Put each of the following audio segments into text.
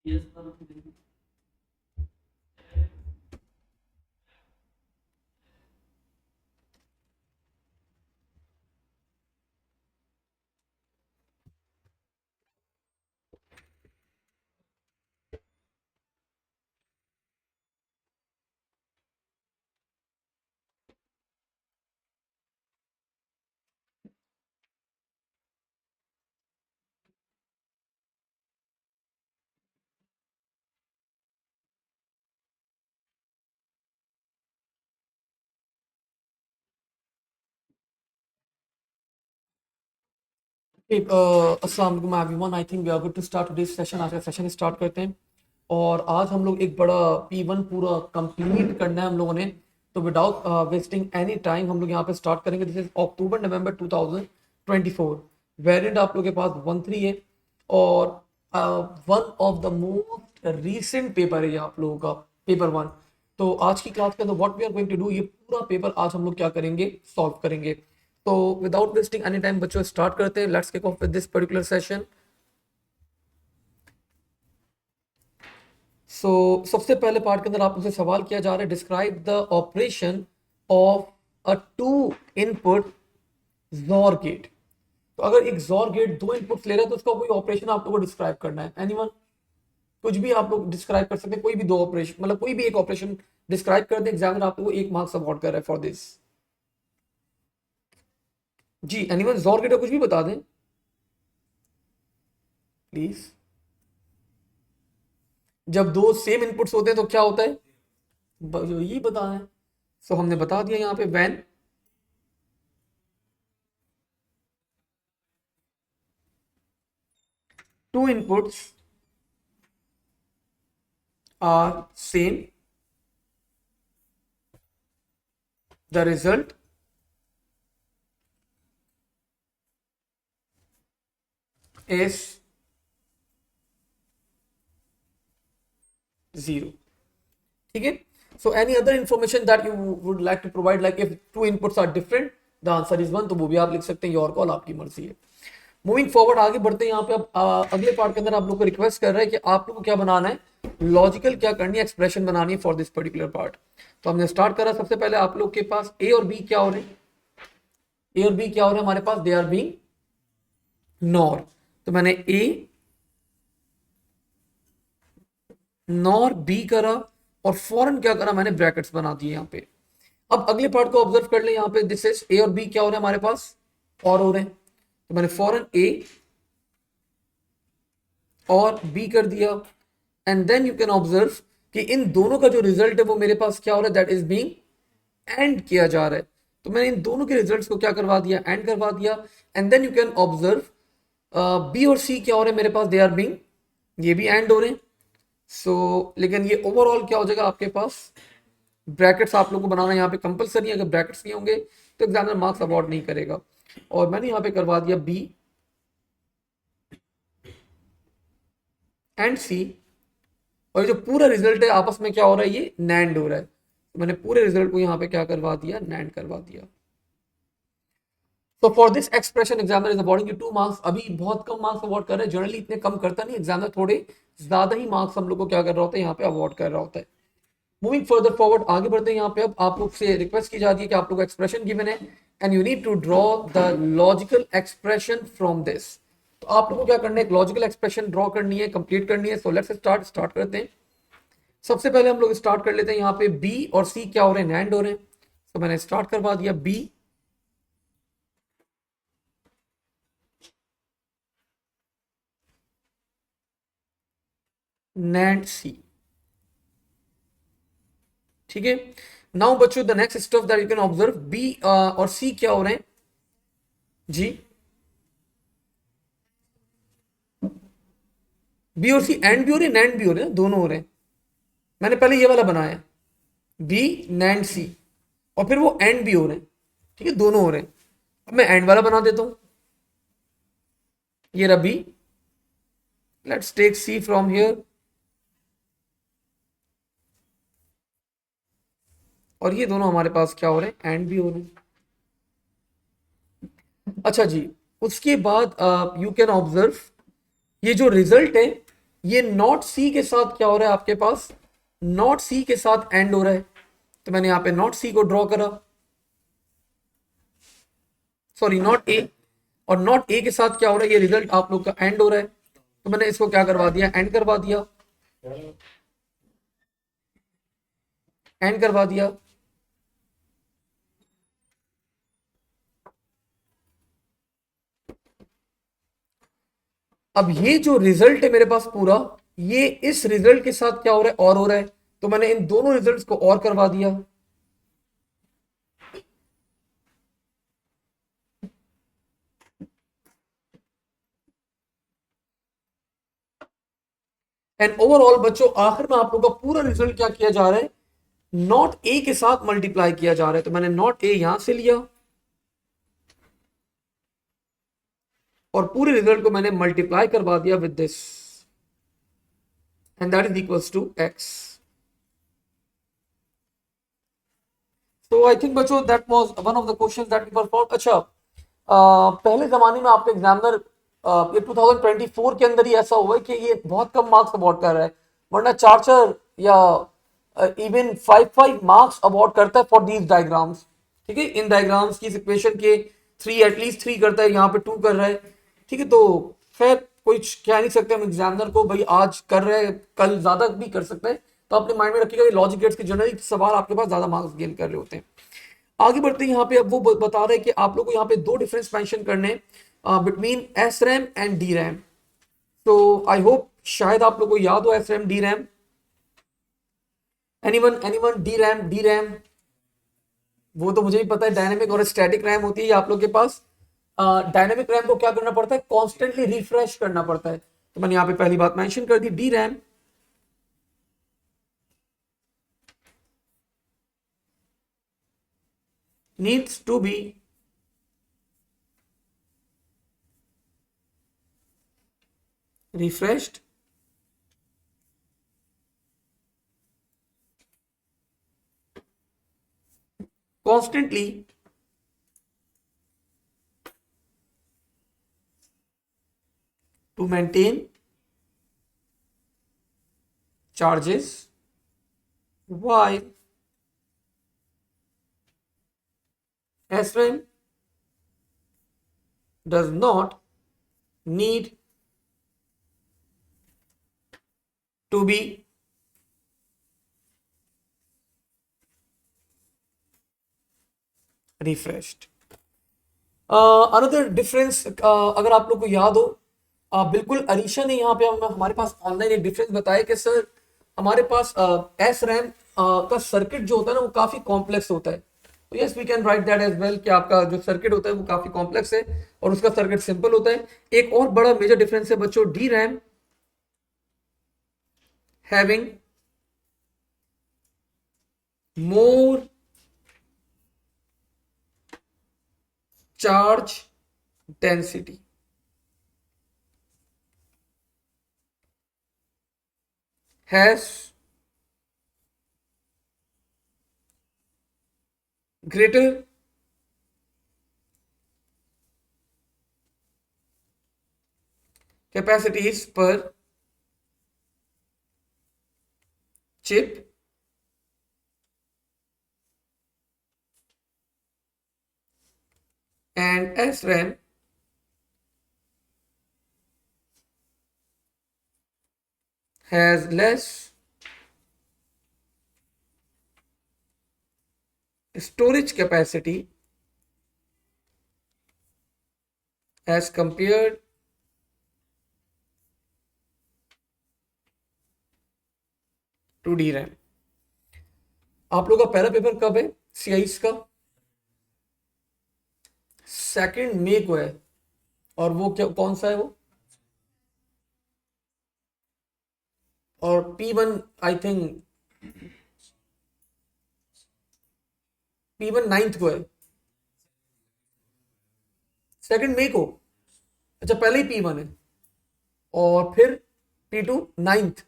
अस्सलाम वालेकुम everyone. I think we are good to start today's session. आज का सेशन स्टार्ट करते हैं। और आज हम लोग एक बड़ा P1 पूरा कंप्लीट करना है हम लोगों ने। तो विदाउट वेस्टिंग एनी टाइम हम लोग यहाँ पे स्टार्ट करेंगे। This is October November 2024। Variant आप लोग के पास 1-3 है। और one of the most recent paper है ये आप लोगों का, पेपर 1। तो आज की क्लास के अंदर what we are going to do, ये पूरा पेपर आज हम लोग क्या करेंगे, सॉल्व करेंगे। तो विदाउट वेस्टिंग एनी टाइम बच्चों स्टार्ट करते हैं। Let's kick off with this particular session. So सबसे पहले पार्ट के अंदर आप मुझसे सवाल किया जा रहा है, describe the operation of a two input XOR gate. तो अगर एक जोर गेट दो इनपुट्स ले रहा है तो उसका कोई ऑपरेशन आप लोगों को डिस्क्राइब करना है। एनीवन? कुछ भी आप लोग डिस्क्राइब कर सकते हैं, कोई भी दो ऑपरेशन, मतलब कोई भी एक ऑपरेशन डिस्क्राइब कर दें। एग्जामिनर आप लोगों को 1 मार्क्स अवार्ड कर रहा है फॉर दिस। जी एनीवन जोर गेट कुछ भी बता दें प्लीज। जब दो सेम इनपुट्स होते हैं तो क्या होता है, जो ये बताना है। सो हमने बता दिया यहाँ पे, when two inputs are same the result is 0। ठीक है। So any other information that you would like to provide, like if two inputs are different the answer is 1, तो वो भी आप लिख सकते हैं। योर कॉल, आपकी मर्जी है। मूविंग फॉरवर्ड, आगे बढ़ते हैं। यहाँ पे अब अगले पार्ट के अंदर आप लोग को रिक्वेस्ट कर रहा है कि आप लोग को क्या बनाना है, लॉजिकल क्या करनी है, एक्सप्रेशन बनानी है फॉर दिस पर्टिकुलर पार्ट। तो हमने स्टार्ट करा। सबसे पहले आप लोग के पास ए और बी क्या हो रहे हैं, ए और बी क्या हो रहे हैं हमारे पास, दे आर बीइंग नॉर। तो मैंने ए नॉर बी करा और फौरन क्या करा, मैंने ब्रैकेट्स बना दिए यहाँ पे। अब अगले पार्ट को ऑब्जर्व कर ले। यहाँ पे दिस इज ए और बी क्या हो रहे हैं हमारे पास, और हो रहे हैं। तो मैंने फौरन ए और बी कर दिया। And then you can observe कि इन दोनों का जो रिजल्ट है वो मेरे पास क्या हो रहा है, दैट इज बीइंग एंड किया जा रहा है। तो मैंने इन दोनों के रिजल्ट्स को क्या करवा दिया, एंड करवा दिया। And then you can observe B और सी क्या हो रहे हैं मेरे पास, दे आर बीइंग, ये भी एंड हो रहे हैं। लेकिन ये ओवरऑल क्या हो जाएगा आपके पास, ब्रैकेट्स आप लोग को बनाना यहाँ पे कंपलसरी है। अगर ब्रैकेट्स नहीं होंगे तो एग्जामिनर मार्क्स अवार्ड नहीं करेगा। और मैंने यहाँ पे करवा दिया बी एंड सी। और ये जो पूरा रिजल्ट है आपस में क्या हो रहा है, ये नैंड हो रहा है। तो मैंने पूरे रिजल्ट को यहाँ पे क्या करवा दिया, नैंड करवा दिया। तो for this expression examiner is awarding you 2 marks. अभी बहुत कम मार्क्स अवार्ड कर रहे हैं, जनरली इतने कम करता नहीं एग्जामिनर, थोड़े ज्यादा ही मार्क्स हम लोग को क्या कर रहा होता है, यहाँ पे अवार्ड कर रहा होता है। मूविंग फर्दर फॉरवर्ड, आगे बढ़ते हैं। यहाँ पे अब आप लोग से रिक्वेस्ट की जाती है कि आप लोग एक्सप्रेशन गिवन है and you need to draw the logical expression from this. तो आप लोगों को क्या करना है, एक लॉजिकल एक्सप्रेशन ड्रॉ करनी है, कंप्लीट करनी है। सो लेट्स स्टार्ट करते हैं। सबसे पहले हम लोग स्टार्ट कर लेते हैं। यहाँ पे बी और सी क्या हो रहे हैं, नैंड हो रहे हैं। तो मैंने स्टार्ट करवा दिया, बी नैंड सी। ठीक है। नाउ बच्चों the next step that you can observe, B और सी क्या हो रहे हैं जी, बी और सी एंड भी हो रहे हैं, नैंड भी हो रहे हैं, दोनों हो रहे हैं। मैंने पहले ये वाला बनाया, बी नैंड सी, और फिर वो एंड भी हो रहे हैं। ठीक है, दोनों हो रहे हैं। अब मैं एंड वाला बना देता हूं, ये रहा B, let's take C from here, और ये दोनों हमारे पास क्या हो रहे हैं, एंड भी हो रहे हैं। अच्छा जी, उसके बाद यू कैन ऑब्जर्व ये जो रिजल्ट है ये नॉट सी के साथ क्या हो रहा है आपके पास, नॉट सी के साथ एंड हो रहा है, तो मैंने यहां पे नॉट सी को ड्रॉ करा, सॉरी नॉट ए, और नॉट ए के साथ क्या हो रहा है, ये रिजल्ट आप लोग का एंड हो रहा है, तो मैंने इसको क्या करवा दिया, एंड करवा दिया, एंड करवा दिया। अब ये जो रिजल्ट है मेरे पास पूरा, ये इस रिजल्ट के साथ क्या हो रहा है, और हो रहा है, तो मैंने इन दोनों रिजल्ट्स को और करवा दिया। एंड ओवरऑल बच्चों आखिर में आप लोगों का पूरा रिजल्ट क्या किया जा रहा है, नॉट ए के साथ मल्टीप्लाई किया जा रहा है, तो मैंने नॉट ए यहां से लिया और पूरे रिजल्ट को मैंने मल्टीप्लाई करवा दिया with this, and that is equals to X. तो आई थिंक बच्चों that was one of the questions that we perform. अच्छा, पहले जमाने में आपके एग्जामिनर ये 2024 के अंदर ही ऐसा हुआ है कि ये बहुत कम मार्क्स अवार्ड कर रहा है, वरना 4 या इवन 5 मार्क्स अवार्ड करता है फॉर दीज डायग्राम्स। ठीक है, इन डायग्राम्स की इक्वेशन के 3 एटलीस्ट 3 करता है, यहाँ पे 2 कर रहा है। ठीक है, तो खैर कोई कह नहीं सकते हम एग्जामिनर को भाई आज कर रहे हैं कल ज्यादा भी कर सकते हैं, तो अपने माइंड में रखिएगा लॉजिक गेट्स के जनरली सवाल आपके पास ज्यादा मार्क्स गेन कर रहे होते हैं। आगे बढ़ते हैं, यहाँ पे अब वो बता रहे हैं कि आप लोग को यहाँ पे 2 डिफरेंस मेंशन करने between S RAM and D RAM. तो आई होप शायद आप लोग को याद हो S RAM D RAM, anyone D RAM, वो तो मुझे भी पता है, डायनेमिक और स्टैटिक रैम होती है आप लोग के पास। डायनेमिक रैम को क्या करना पड़ता है, कॉन्स्टेंटली रिफ्रेश करना पड़ता है, तो मैंने यहाँ पे पहली बात मेंशन कर दी, D RAM needs to be refreshed constantly to maintain charges while SRAM does not need to be refreshed. Another difference अगर आप लोग को याद हो, बिल्कुल अरीशा ने यहाँ पे हमारे पास ऑनलाइन एक डिफरेंस बताया कि सर हमारे पास एस रैम का सर्किट जो होता है ना वो काफी कॉम्प्लेक्स होता है, तो yes we can write that as well कि आपका जो सर्किट होता है वो काफी कॉम्प्लेक्स है और उसका सर्किट सिंपल होता है। एक और बड़ा मेजर डिफरेंस है बच्चों, D RAM having more charge density, has greater capacities per chip and SRAM has less storage capacity as compared to DRAM। आप लोग का पहला पेपर कब है सीआईएस का? 2 मई को है, और वो क्या कौन सा है वो? और P1 I think P1 9th को है, 2 मई को। अच्छा पहले ही P1 है और फिर P2 9th,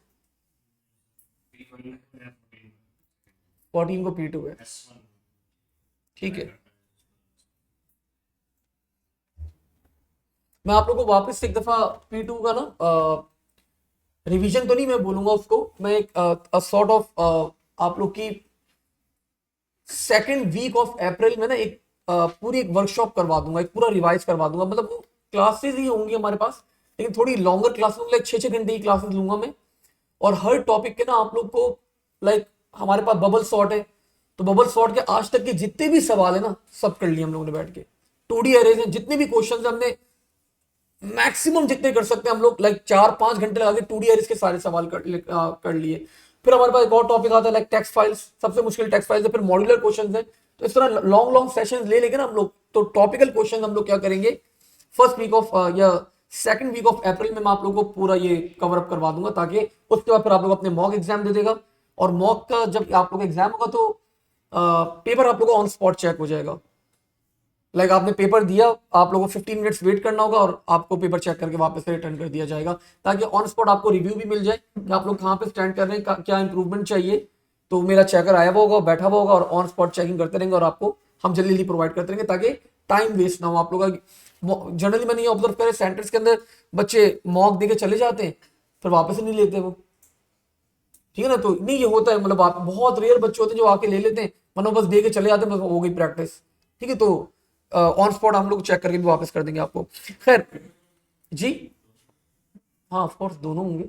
14 को P2 है। ठीक है, मैं आप लोगों को वापस एक दफा P2 का ना रिवीजन तो नहीं मैं बोलूंगा उसको, मैं एक सॉर्ट ऑफ आप लोग की सेकेंड वीक ऑफ अप्रैल में ना एक पूरी एक वर्कशॉप करवा दूंगा, एक पूरा रिवाइज करवा दूंगा। मतलब वो क्लासेस ही होंगी हमारे पास, लेकिन थोड़ी लॉन्गर क्लासेस, लाइक 6-6 घंटे की क्लासेस लूंगा मैं। और हर टॉपिक के ना आप लोग को, लाइक हमारे पास बबल सॉर्ट है, तो बबल सॉर्ट के आज तक के जितने भी सवाल है ना सब कर लिए हम लोगों ने बैठ के। 2D अरेज हैं, जितने भी क्वेश्चन हमने मैक्सिमम जितने कर सकते हैं हम लोग, लाइक 4-5 घंटे लगा के 2D अरेज के सारे सवाल कर लिए। फिर हमारे पास एक और टॉपिक आता है लाइक टेक्स्ट फाइल्स, सबसे मुश्किल टेक्स्ट फाइल्स है, फिर मॉड्यूलर क्वेश्चन है। तो इस तरह लॉन्ग लॉन्ग सेशंस ले लेंगे ना हम लोग, तो टॉपिकल क्वेश्चन हम लोग क्या करेंगे, फर्स्ट वीक ऑफ या सेकंड वीक ऑफ अप्रैल में मैं आप लोगों को पूरा ये कवर अप करवा दूंगा, ताकि उसके बाद फिर आप लोग अपने मॉक एग्जाम दे देगा। और मॉक का जब आप लोग एग्जाम होगा तो पेपर आप लोगों को ऑन स्पॉट चेक हो जाएगा। लाइक आपने पेपर दिया, आप लोगों को 15 मिनट्स वेट करना होगा और आपको पेपर चेक करके वापस से रिटर्न कर दिया जाएगा, ताकि ऑन स्पॉट आपको रिव्यू भी मिल जाए कि आप लोग कहाँ पे स्टैंड कर रहे हैं, क्या इंप्रूवमेंट चाहिए। तो मेरा चेकर आया हुआ होगा, बैठा हुआ होगा, और ऑन स्पॉट चेकिंग करते रहेंगे और आपको हम जल्दी जल्दी प्रोवाइड करते रहेंगे, ताकि टाइम वेस्ट ना हो आप लोग का। जनरली मैंने ये ऑब्जर्व करे सेंटर्स के अंदर बच्चे मॉक दे के चले जाते हैं, फिर वापस ही नहीं लेते वो। ठीक है ना, तो नहीं ये होता है, मतलब आप बहुत रेयर बच्चे होते हैं जो आके ले लेते हैं, वरना बस दे के चले जाते हैं, बस हो गई प्रैक्टिस। ठीक है, तो ऑन स्पॉट हम लोग चेक करके भी वापस कर देंगे आपको। खैर जी, हाँ ऑफ कोर्स दोनों होंगे।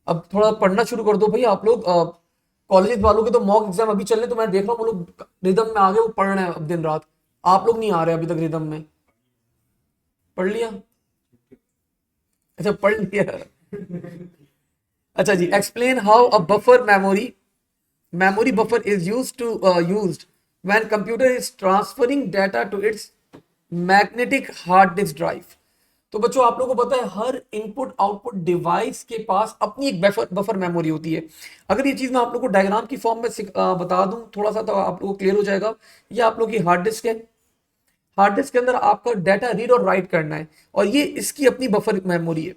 अब थोड़ा पढ़ना शुरू कर दो भाई आप लोग। कॉलेज वालों के तो मॉक एग्जाम अभी चल रहे, तो मैं देख रहा हूँ वो लोग रिदम में आ गए, वो पढ़ रहे हैं अब दिन रात। आप लोग नहीं आ रहे अभी तक रिदम में। पढ़ लिया? अच्छा पढ़ लिया। अच्छा जी, explain how a buffer memory buffer is used when computer is transferring data to its magnetic hard disk drive। तो बच्चों आप लोगों को पता है हर इनपुट आउटपुट डिवाइस के पास अपनी एक बफर मेमोरी होती है। अगर ये चीज मैं आप लोगों को डायग्राम की फॉर्म में बता दूं थोड़ा सा, तो आप लोगों को क्लियर हो जाएगा। ये आप लोगों की हार्ड डिस्क है, हार्ड डिस्क के अंदर आपका डाटा रीड और राइट करना है, और ये इसकी अपनी बफर मेमोरी है।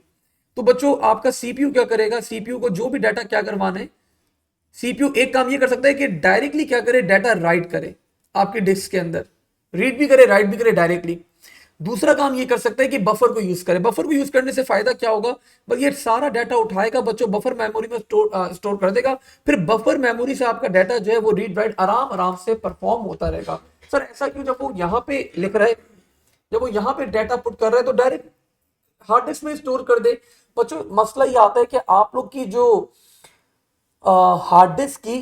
तो बच्चों आपका सीपीयू क्या करेगा, सीपीयू को जो भी डाटा क्या करवाना है, सीपीयू एक काम ये कर सकता है कि डायरेक्टली क्या करे, डाटा राइट करे आपके डिस्क के अंदर, रीड भी करे राइट भी करे डायरेक्टली। दूसरा काम ये कर सकता है कि बफर को यूज करे। बफर को यूज करने से फायदा क्या होगा, बस ये सारा डाटा उठाएगा बच्चों, बफर मेमोरी में स्टोर कर देगा। फिर बफर मेमोरी से आपका डाटा जो है वो रीड राइट आराम आराम से परफॉर्म होता रहेगा। सर ऐसा क्यों, जब वो यहाँ पे लिख रहे, जब वो यहाँ पे डाटा पुट कर रहे हैं तो डायरेक्ट हार्ड डिस्क में स्टोर कर दे। बच्चों मसला ये आता है कि आप लोग की जो हार्ड डिस्क की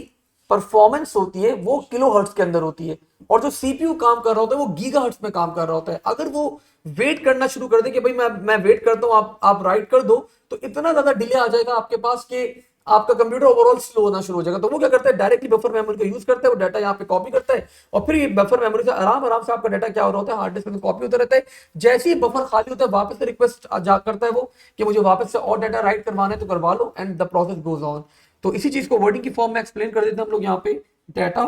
परफॉर्मेंस होती है वो किलो हर्ट्ज के अंदर होती है, और जो सीपीयू काम कर रहा होता है वो गीगा हर्ट्ज में काम कर रहा होता है। अगर वो वेट करना शुरू कर दे कि भाई मैं वेट करता हूं, आप राइट कर दो, तो इतना ज्यादा डिले आ जाएगा आपके पास कि आपका कंप्यूटर ओवरऑल स्लो होना शुरू हो जाएगा। तो वो क्या करता है, डायरेक्टली बफर मेमोरी का यूज करता है, वो डाटा यहाँ पे कॉपी करता है, और फिर ये बफर मेमोरी से आराम आराम से आपका डाटा क्या हो रहा होता है, हार्ड डिस्क में कॉपी होता रहता है। जैसे ही बफर खाली होता है वापस से रिक्वेस्ट करता है वो कि मुझे वापस से और डाटा राइट करवाना है, तो करवा लो, and the process goes on. तो इसी चीज को वर्डिंग की फॉर्म में एक्सप्लेन कर देते हैं हम लोग यहाँ पे, data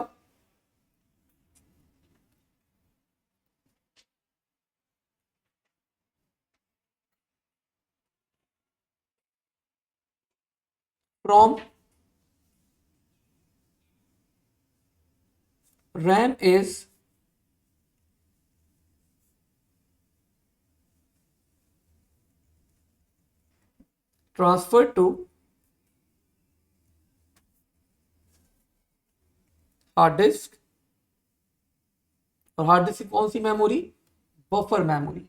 from RAM is transferred to hard disk, और हार्ड डिस्क की कौन सी memory, buffer memory.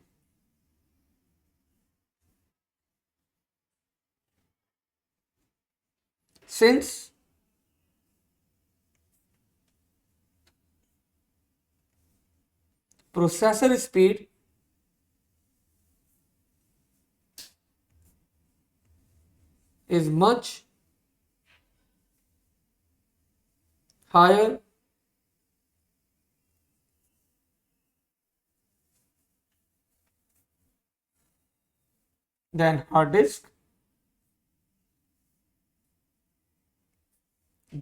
Since processor speed is much higher than hard disk,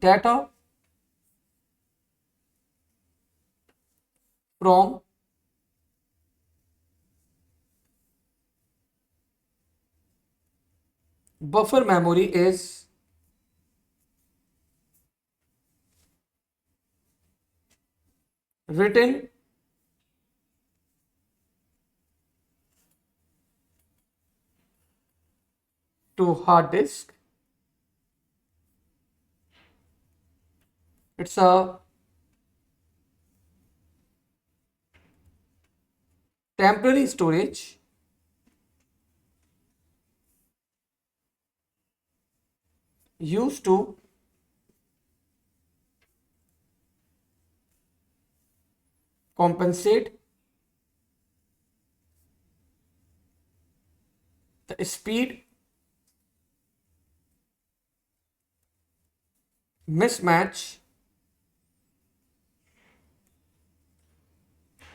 data from buffer memory is written to hard disk. It's a temporary storage used to compensate the speed mismatch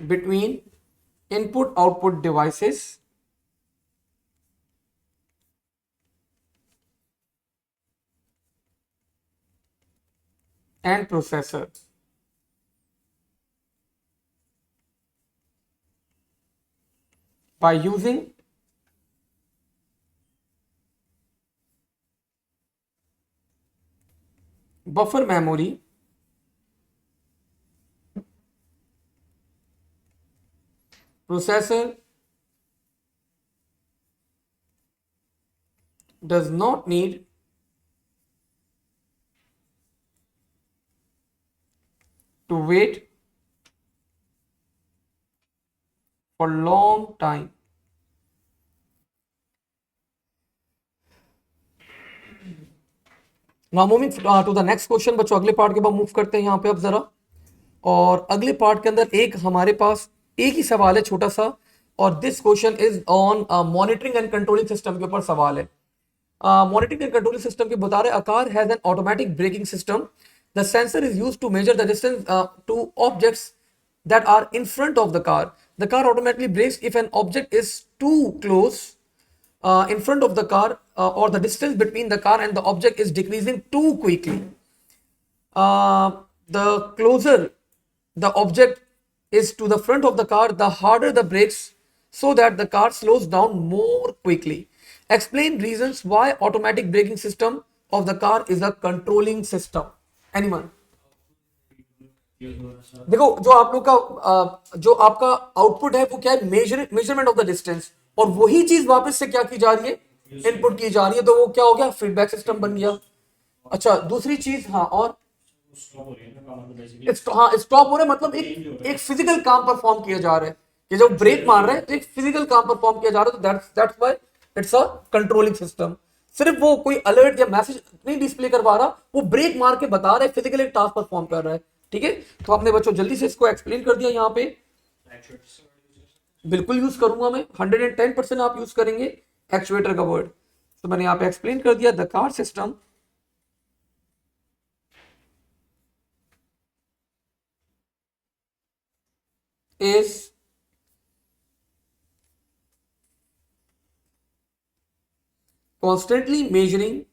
between input output devices and processor. By using buffer memory, processor does not need to wait for long time. Now moving to the next question, बच्चों अगले part के बाद move करते हैं यहाँ पे अब जरा। और अगले पार्ट के अंदर एक हमारे पास एक ही सवाल है छोटा सा, और this question is on monitoring and controlling system के ऊपर सवाल है। मॉनिटरिंग एंड कंट्रोलिंग सिस्टम के बता रहे, a car has an automatic braking system. The sensor is used to measure the distance to objects that are in front of the car. The car automatically brakes if an object is too close in front of the car, or the distance between the car and the object is decreasing too quickly. The closer the object is to the front of the car, the harder the brakes so that the car slows down more quickly. Explain reasons why automatic braking system of the car is a controlling system. Anyone? देखो जो आप लोग का जो आपका output है वो क्या है, मेजरमेंट ऑफ द डिस्टेंस, और वही चीज वापस से क्या की जा रही है, इनपुट की जा रही है, तो वो क्या हो गया, फीडबैक सिस्टम बन गया। अच्छा दूसरी चीज, हाँ और हाँ स्टॉप हो रहा है, मतलब एक फिजिकल काम परफॉर्म किया जा रहा है, कि जब ब्रेक मार रहे हैं तो एक फिजिकल काम परफॉर्म किया जा रहा है, तो that's why it's a controlling system. सिर्फ वो कोई अलर्ट या मैसेज नहीं डिस्प्ले करवा रहा, वो ब्रेक मार के बता रहा है, फिजिकल एक टास्क परफॉर्म कर रहा है। ठीक है, तो आपने बच्चों जल्दी से इसको एक्सप्लेन कर दिया यहाँ पे। बिल्कुल यूज करूंगा मैं, 110% आप यूज करेंगे एक्चुएटर का वर्ड। तो मैंने यहाँ पे एक्सप्लेन कर दिया, the car system is constantly measuring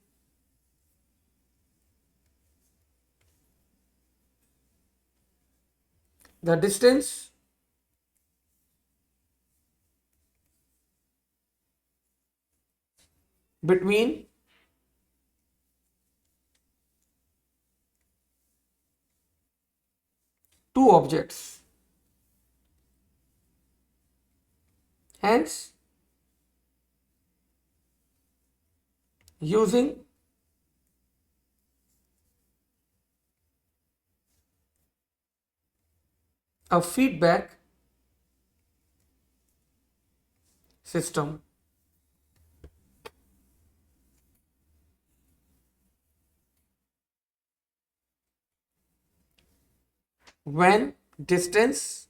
the distance between two objects. Hence, using a feedback system. When distance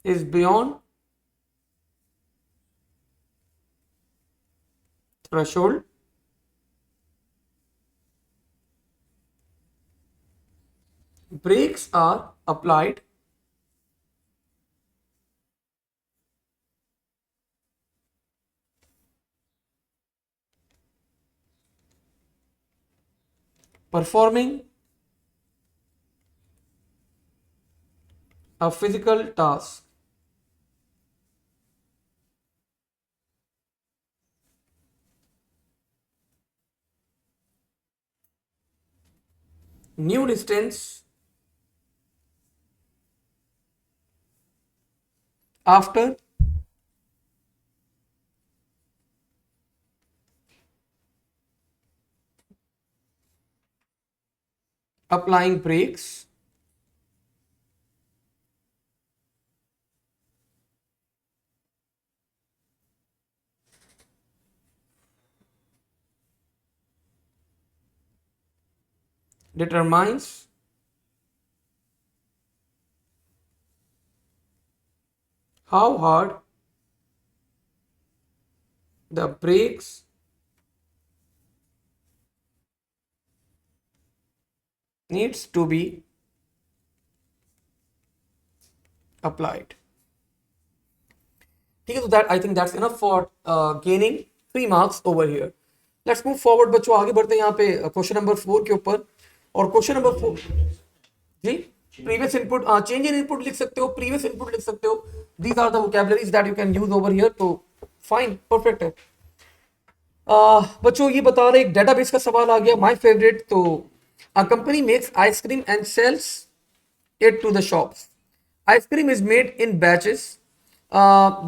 is beyond threshold, brakes are applied performing a physical task. New distance after applying brakes determines how hard the brakes needs to be applied. ठीक है, तो that I think that's enough for gaining 3 marks over here. Let's move forward बच्चों, आगे बढ़ते हैं यहाँ पे question number 4 के ऊपर. और क्वेश्चन नंबर 4 जी, previous input, change in input लिख सकते हो, प्रीवियस इनपुट लिख सकते हो. These are the vocabularies that you can use over here. तो फाइन, परफेक्ट है. बच्चों ये बता रहे एक डेटाबेस का सवाल आ गया, माय फेवरेट. तो a company makes ice cream and sells it to the shops. Ice cream is made in batches.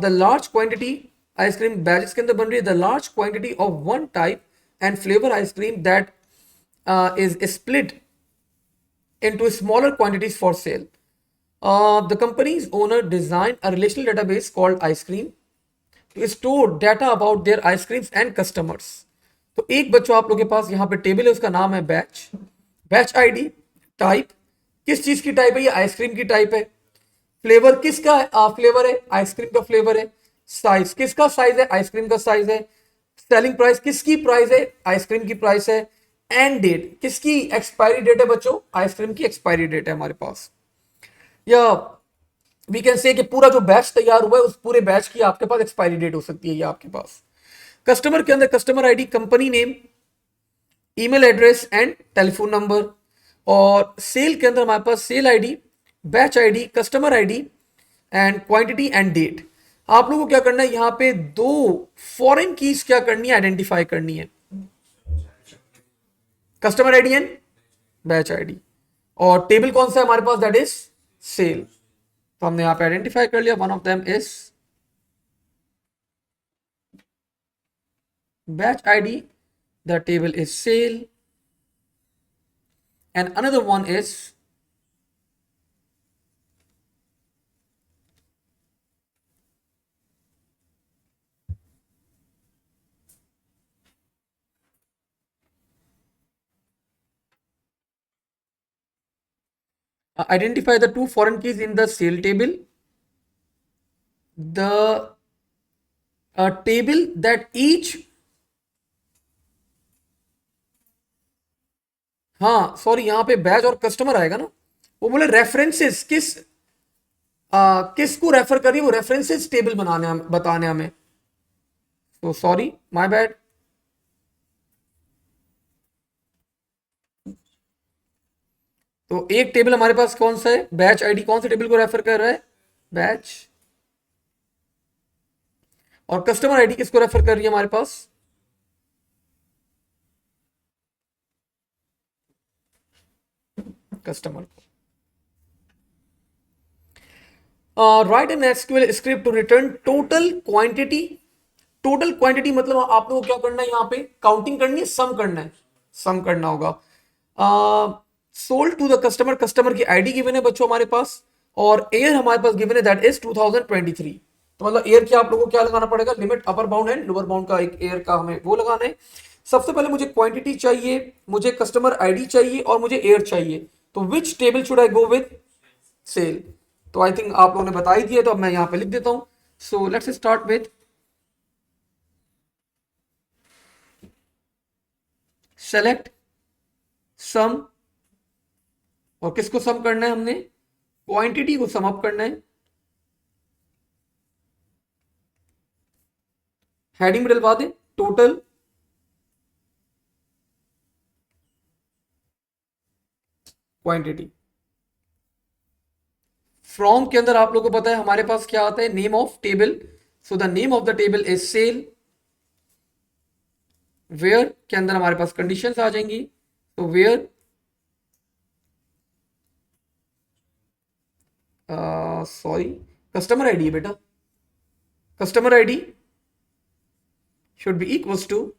The large quantity ice cream batches के अंदर बन रही है. The large quantity of one type and flavor ice cream that is split into smaller quantities for sale. The company's owner designed a relational database called ice cream to store data about their ice creams and customers. तो एक बच्चों आप लोग के पास यहाँ पे table है, उसका नाम है बैच. बैच आईडी, टाइप, किस चीज की टाइप है, ये आइसक्रीम की टाइप है. फ्लेवर किसका फ्लेवर है, आइसक्रीम का फ्लेवर है. साइज किसका साइज है, आइसक्रीम का साइज है. सेलिंग प्राइस किसकी प्राइस है, आइसक्रीम की प्राइस है. एंड डेट किसकी एक्सपायरी डेट है बच्चों, आइसक्रीम की एक्सपायरी डेट है हमारे पास. या वी कैन से कि पूरा जो बैच तैयार हुआ है उस पूरे बैच की आपके पास एक्सपायरी डेट हो सकती है ये आपके पास. कस्टमर के अंदर customer ID, company name, email address and telephone number. और सेल के अंदर हमारे पास sale ID, batch ID, customer ID and quantity and date. आप लोगों को क्या करना है, यहाँ पे 2 फॉरेन कीज क्या करनी है, आइडेंटिफाई करनी है. Customer ID and batch ID. और टेबल कौन सा है हमारे पास, दैट इज सेल. तो हमने यहाँ पे आइडेंटिफाई कर लिया. One of them is batch ID, the table is sale, and another one is identify the 2 foreign keys in the sale table. The table that each, हाँ सॉरी यहाँ पे batch और कस्टमर आएगा ना. वो बोले रेफरेंसेस किसको रेफर करिए, वो रेफरेंसेस टेबल बनाने बताने हमें. तो सॉरी, माय बैड. तो एक टेबल हमारे पास कौन सा है, बैच आईडी कौन से टेबल को रेफर कर रहा है, बैच. और कस्टमर आईडी किसको रेफर कर रही है हमारे पास, कस्टमर को. Write an SQL script to return total quantity. Total quantity मतलब आप लोगों को क्या करना है, यहाँ पे काउंटिंग करनी है, सम करना है, सम करना होगा. Sold to the customer, customer की आईडी गिवन है बच्चों हमारे पास. और एयर हमारे पास गिवन है, दैट इज 2023. तो मतलब एयर की आप लोगों को क्या लगाना पड़ेगा, limit upper bound and lower bound का एक एयर का हमें वो लगाना है. सबसे पहले मुझे क्वांटिटी चाहिए, मुझे कस्टमर आईडी चाहिए और मुझे एयर चाहिए. तो which table should I go with, sale. तो आई थिंक आप लोगों ने बता ही दिया, तो अब मैं यहां पे लिख देता हूं. So let's start with select sum. और किसको सम करना है हमने, क्वांटिटी को सम अप करना है. हेडिंग में डलवा दें टोटल क्वांटिटी. फ्रॉम के अंदर आप लोगों को पता है हमारे पास क्या आता है, name of table. So the name of the table is sale. Where के अंदर हमारे पास कंडीशंस आ जाएंगी. तो वेयर सॉरी, कस्टमर आईडी है बेटा, customer ID should be equals to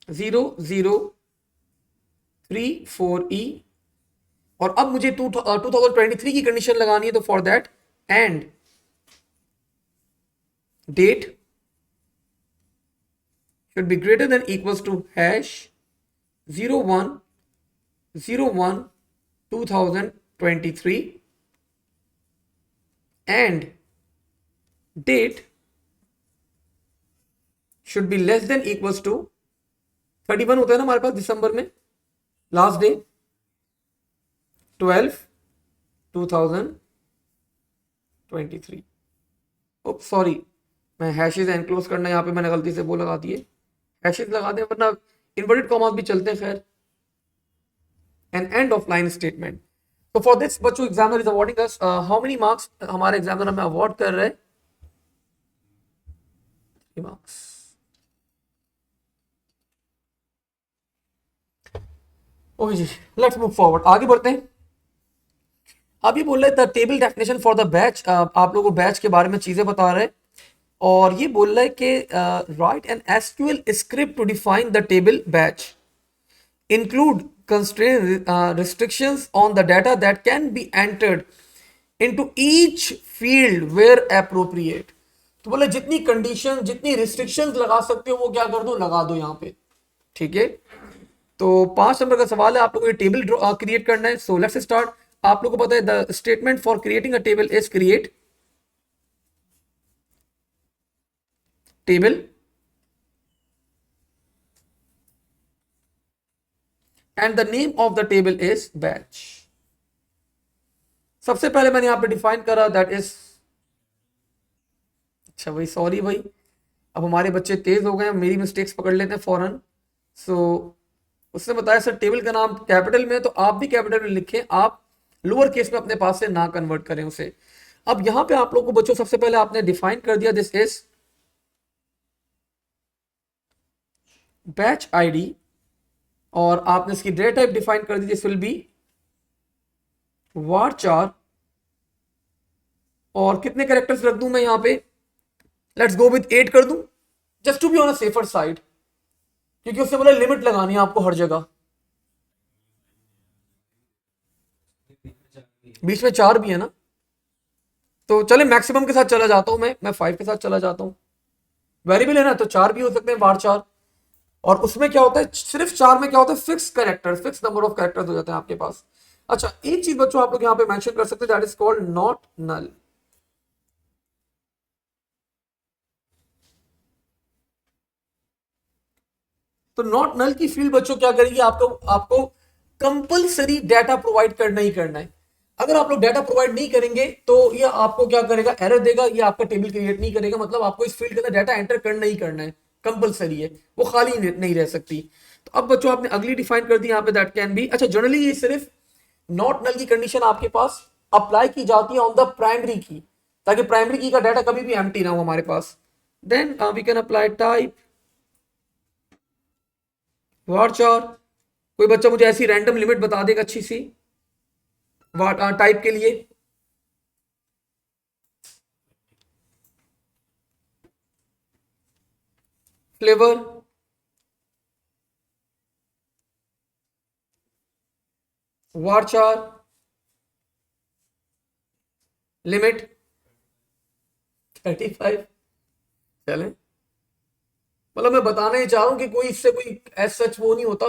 0034E। और अब मुझे 2023 की कंडीशन लगानी है, तो for that end date should be greater than equals to hash 01/01/2023 and date should be less than equals to 31 होता है ना हमारे पास दिसंबर में लास्ट डे 12/2023। ओप सॉरी, मैं हैशेस एनक्लोज करना यहाँ पे मैंने गलती से वो लगा दिए, हैशेस लगा दें वरना इन्वर्टेड कॉमास भी चलते हैं। खैर an end of line statement. तो फॉर दिस बच्चों examiner is awarding us how many marks हमारे एग्जामिनर हमें अवॉर्ड कर रहे हैं, 3 मार्क्स। ओके जी, लेट्स मूव फॉरवर्ड, आगे बढ़ते हैं। अब ये बोल रहे the table definition for the batch, आप लोगों को बैच के बारे में चीजें बता रहे हैं और ये बोल रहा है कि write an SQL script to define the table batch, include constraint restrictions on the data that can be entered into each field where appropriate। तो बोले जितनी कंडीशन जितनी रिस्ट्रिक्शंस लगा सकते हो वो क्या कर दो, लगा दो यहाँ पे, ठीक है। तो 5 नंबर का सवाल है, आप लोगों को टेबल क्रिएट करना है। सो लेट्स स्टार्ट। आप लोगों को पता है the statement for creating a table is create table and the name of the table is batch। सबसे पहले मैंने यहां पे डिफाइन करा दैट इज, अच्छा भाई सॉरी भाई, अब हमारे बच्चे तेज हो गए हैं, मेरी मिस्टेक्स पकड़ लेते हैं फौरन। सो उसने बताया सर टेबल का नाम कैपिटल में, तो आप भी कैपिटल में लिखें, आप लोअर केस में अपने पास से ना कन्वर्ट करें उसे। अब यहां पे आप लोग को बच्चों सबसे पहले आपने डिफाइन कर दिया दिस इज बैच आईडी और आपने इसकी डेटा टाइप डिफाइन कर दी, दिस विल बी varchar। और कितने कैरेक्टर्स रख दूं मैं यहां पे, लेट्स गो विद 8 कर दूं just to be on a safer side, क्योंकि उसने बोला लिमिट लगानी है आपको हर जगह। बीच में 4 भी है ना, तो चले मैक्सिमम के साथ चला जाता हूं मैं 5 के साथ चला जाता हूं। वेरिएबल है ना, तो 4 भी हो सकते हैं varchar। और उसमें क्या होता है, सिर्फ 4 में क्या होता है, fix character, fix number of characters हो जाते हैं आपके पास। अच्छा एक चीज बच्चों आप लोग यहां पे मेंशन कर सकते हैं, that is called not null. तो नॉट नल की फील्ड बच्चों क्या करेगी, आपको आपको कंपलसरी डाटा प्रोवाइड करना ही करना है। अगर आप लोग डाटा प्रोवाइड नहीं करेंगे तो ये आपको क्या करेगा, एरर देगा, ये आपका टेबल क्रिएट नहीं करेगा। मतलब आपको इस फील्ड के अंदर डाटा एंटर करना ही करना है, कंपलसरी है, वो खाली नहीं रह सकती। तो अब बच्चों आपने अगली डिफाइन कर दी यहाँ पे, दैट कैन बी, अच्छा जनरली ये सिर्फ नॉट नल की कंडीशन आपके पास अप्लाई की जाती है ऑन द प्राइमरी की, ताकि प्राइमरी की का डाटा कभी भी एम्प्टी ना हो हमारे पास। Then we can apply type varchar। कोई बच्चा मुझे ऐसी रैंडम लिमिट बता देगा अच्छी सी टाइप के लिए, फ्लेवर, varchar, लिमिट 35। चले, मतलब मैं बताना ही चाह रहा हूं कि कोई इससे कोई एज सच वो नहीं होता,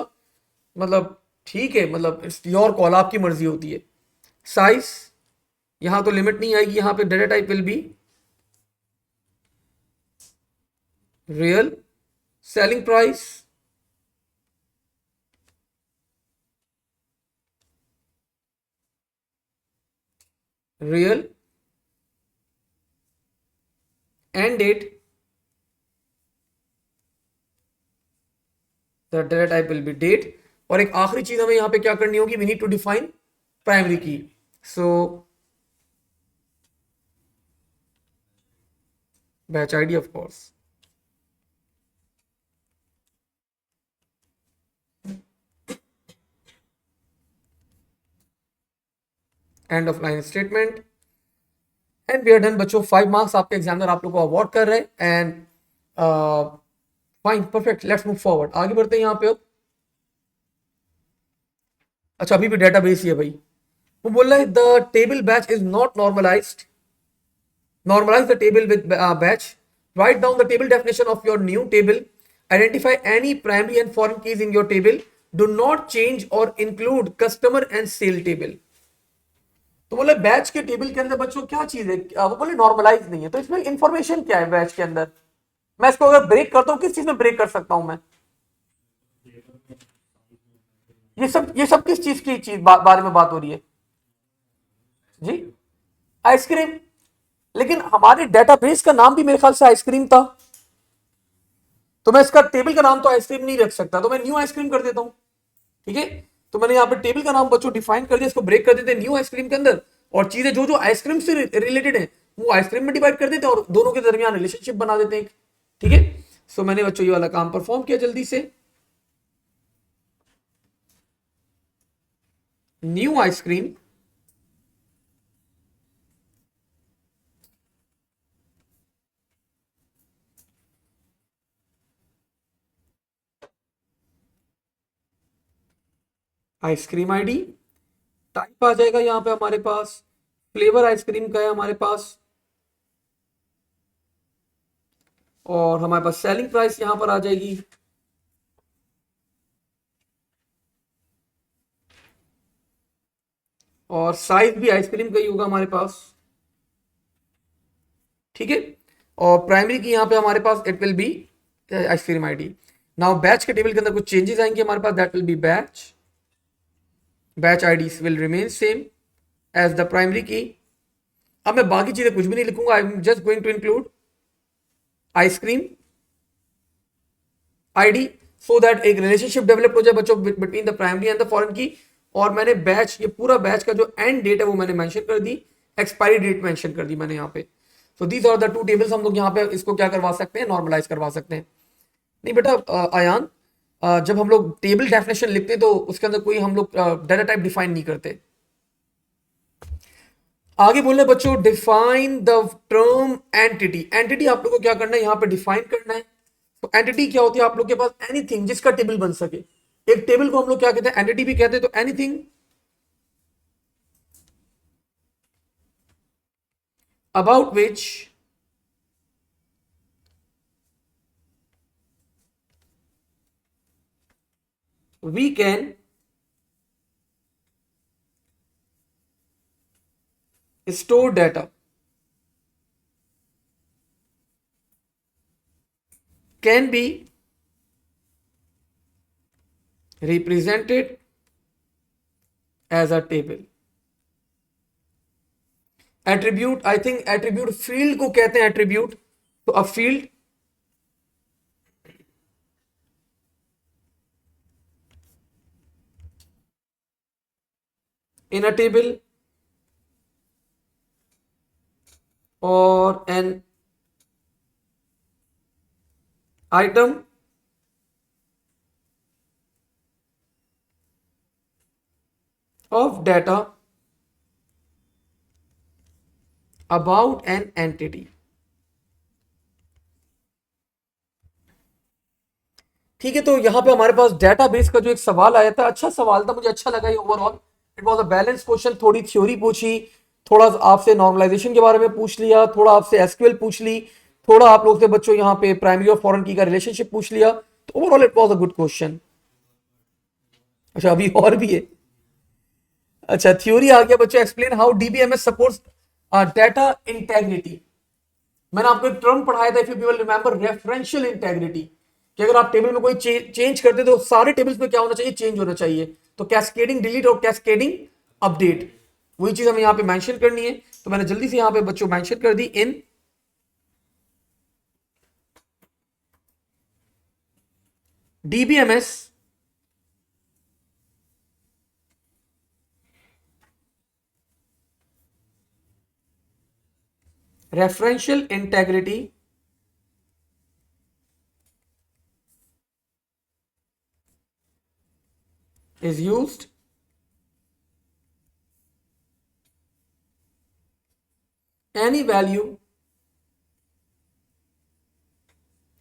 मतलब ठीक है, मतलब इट्स योर कॉल, आपकी मर्जी होती है। साइज, यहां तो लिमिट नहीं आएगी, यहां पे data type will be real, selling price, real, end date, the data type will be date. और एक आखिरी चीज हमें यहां पे क्या करनी होगी, we need to define primary key. So batch ID of course, and of line statement. And we are done बच्चों, 5 मार्क्स आपके एग्जामिनर आप लोग को अवार्ड कर रहे हैं। And fine, perfect, let's move forward, आगे बढ़ते हैं यहाँ पे अब। अच्छा, अभी भी डेटाबेस ही है भाई। वो बोल रहा है the table batch is not normalized, normalize the table with batch, write down the table definition of your new table, identify any primary and foreign keys in your table, do not change or include customer and sale table। तो बोले batch के table के अंदर बच्चों क्या चीज है, वो बोले नॉर्मलाइज नहीं है, तो इसमें इंफॉर्मेशन क्या है बैच के अंदर? मैं इसको अगर ब्रेक करता हूँ, किस चीज में ब्रेक कर सकता हूं मैं? ये सब किस चीज की बारे में बात हो रही है जी? आइसक्रीम। लेकिन हमारे डेटाबेस का नाम भी मेरे ख्याल से आइसक्रीम था, तो मैं इसका टेबल का नाम तो आइसक्रीम नहीं रख सकता, तो मैं न्यू आइसक्रीम कर देता हूं। ठीक है, तो मैंने यहाँ पे टेबल का नाम बच्चों डिफाइन कर दिया, इसको ब्रेक कर देते हैं न्यू आइसक्रीम के अंदर, और चीजें जो जो आइसक्रीम से रिलेटेड है वो आइसक्रीम में डिवाइड कर देते हैं और दोनों के दरमियान रिलेशनशिप बना देते हैं। ठीक है, सो मैंने बच्चों ये वाला काम परफॉर्म किया जल्दी से। New ice cream ice cream ID, type आ जाएगा यहाँ पे हमारे पास, फ्लेवर आइसक्रीम का है हमारे पास, और हमारे पास सेलिंग प्राइस यहां पर आ जाएगी, और साइज भी आइसक्रीम का ही होगा हमारे पास। ठीक है, और प्राइमरी की यहाँ पे हमारे पास it will be ice cream ID. Now batch के टेबल के अंदर कुछ चेंजेस आएंगे हमारे पास, that will be batch IDs will remain same as the primary key. अब मैं बाकी चीजें कुछ भी नहीं लिखूंगा, I am just going to include ice cream ID so that एक रिलेशनशिप डेवलप हो जाए बच्चों between the primary and the foreign key. और मैंने बैच, ये पूरा बैच का जो एंड डेट है वो मैंने मेंशन कर दी, एक्सपायरी डेट मेंशन कर दी मैंने यहाँ पे। So these are the two tables, हम लोग यहाँ पे इसको क्या करवा सकते हैं, नॉर्मलाइज करवा सकते हैं। नहीं बेटा आयान, जब हम लोग टेबल डेफिनेशन लिखते हैं तो उसके अंदर कोई हम लोग डाटा टाइप डिफाइन नहीं करते। आगे बोलने बच्चों, define the term entity. Entity आप लोग को क्या करना है, यहाँ पे डिफाइन करना है। तो एंटिटी क्या होती है आप लोग के पास, एनीथिंग जिसका टेबल बन सके। एक टेबल को हम लोग क्या कहते हैं, एंटिटी भी कहते हैं। तो anything about which we can store data can be represented as a table। Attribute, I think attribute field को कहते हैं एट्रीब्यूट। तो a field in a table or an item of data about an entity। ठीक है, तो यहां पे हमारे पास डेटाबेस का जो एक सवाल आया था, अच्छा सवाल था, मुझे अच्छा लगा ये overall. It was a balance question, थोड़ी थ्योरी पूछी, थोड़ा आपसे नॉर्मलाइजेशन के बारे में पूछ लिया, थोड़ा आपसे एसक्यूएल पूछ ली, थोड़ा आप लोग से बच्चों यहाँ पे प्राइमरी और फॉरेन की का रिलेशनशिप पूछ लिया। तो overall it was a good question. अच्छा, अभी और भी है। अच्छा, थ्योरी आ गया बच्चों, explain how DBMS supports data integrity. मैंने आपको एक टर्म पढ़ाया था, if you will remember, referential integrity, कि अगर आप टेबल में कोई चेंज करते तो सारे टेबल्स में क्या होना चाहिए, चेंज होना चाहिए। तो कैस्केडिंग डिलीट और कैस्केडिंग अपडेट, वही चीज हमें यहाँ पे मेंशन करनी है। तो मैंने जल्दी से यहाँ पे बच्चों मेंशन कर दी, इन DBMS referential integrity is used any value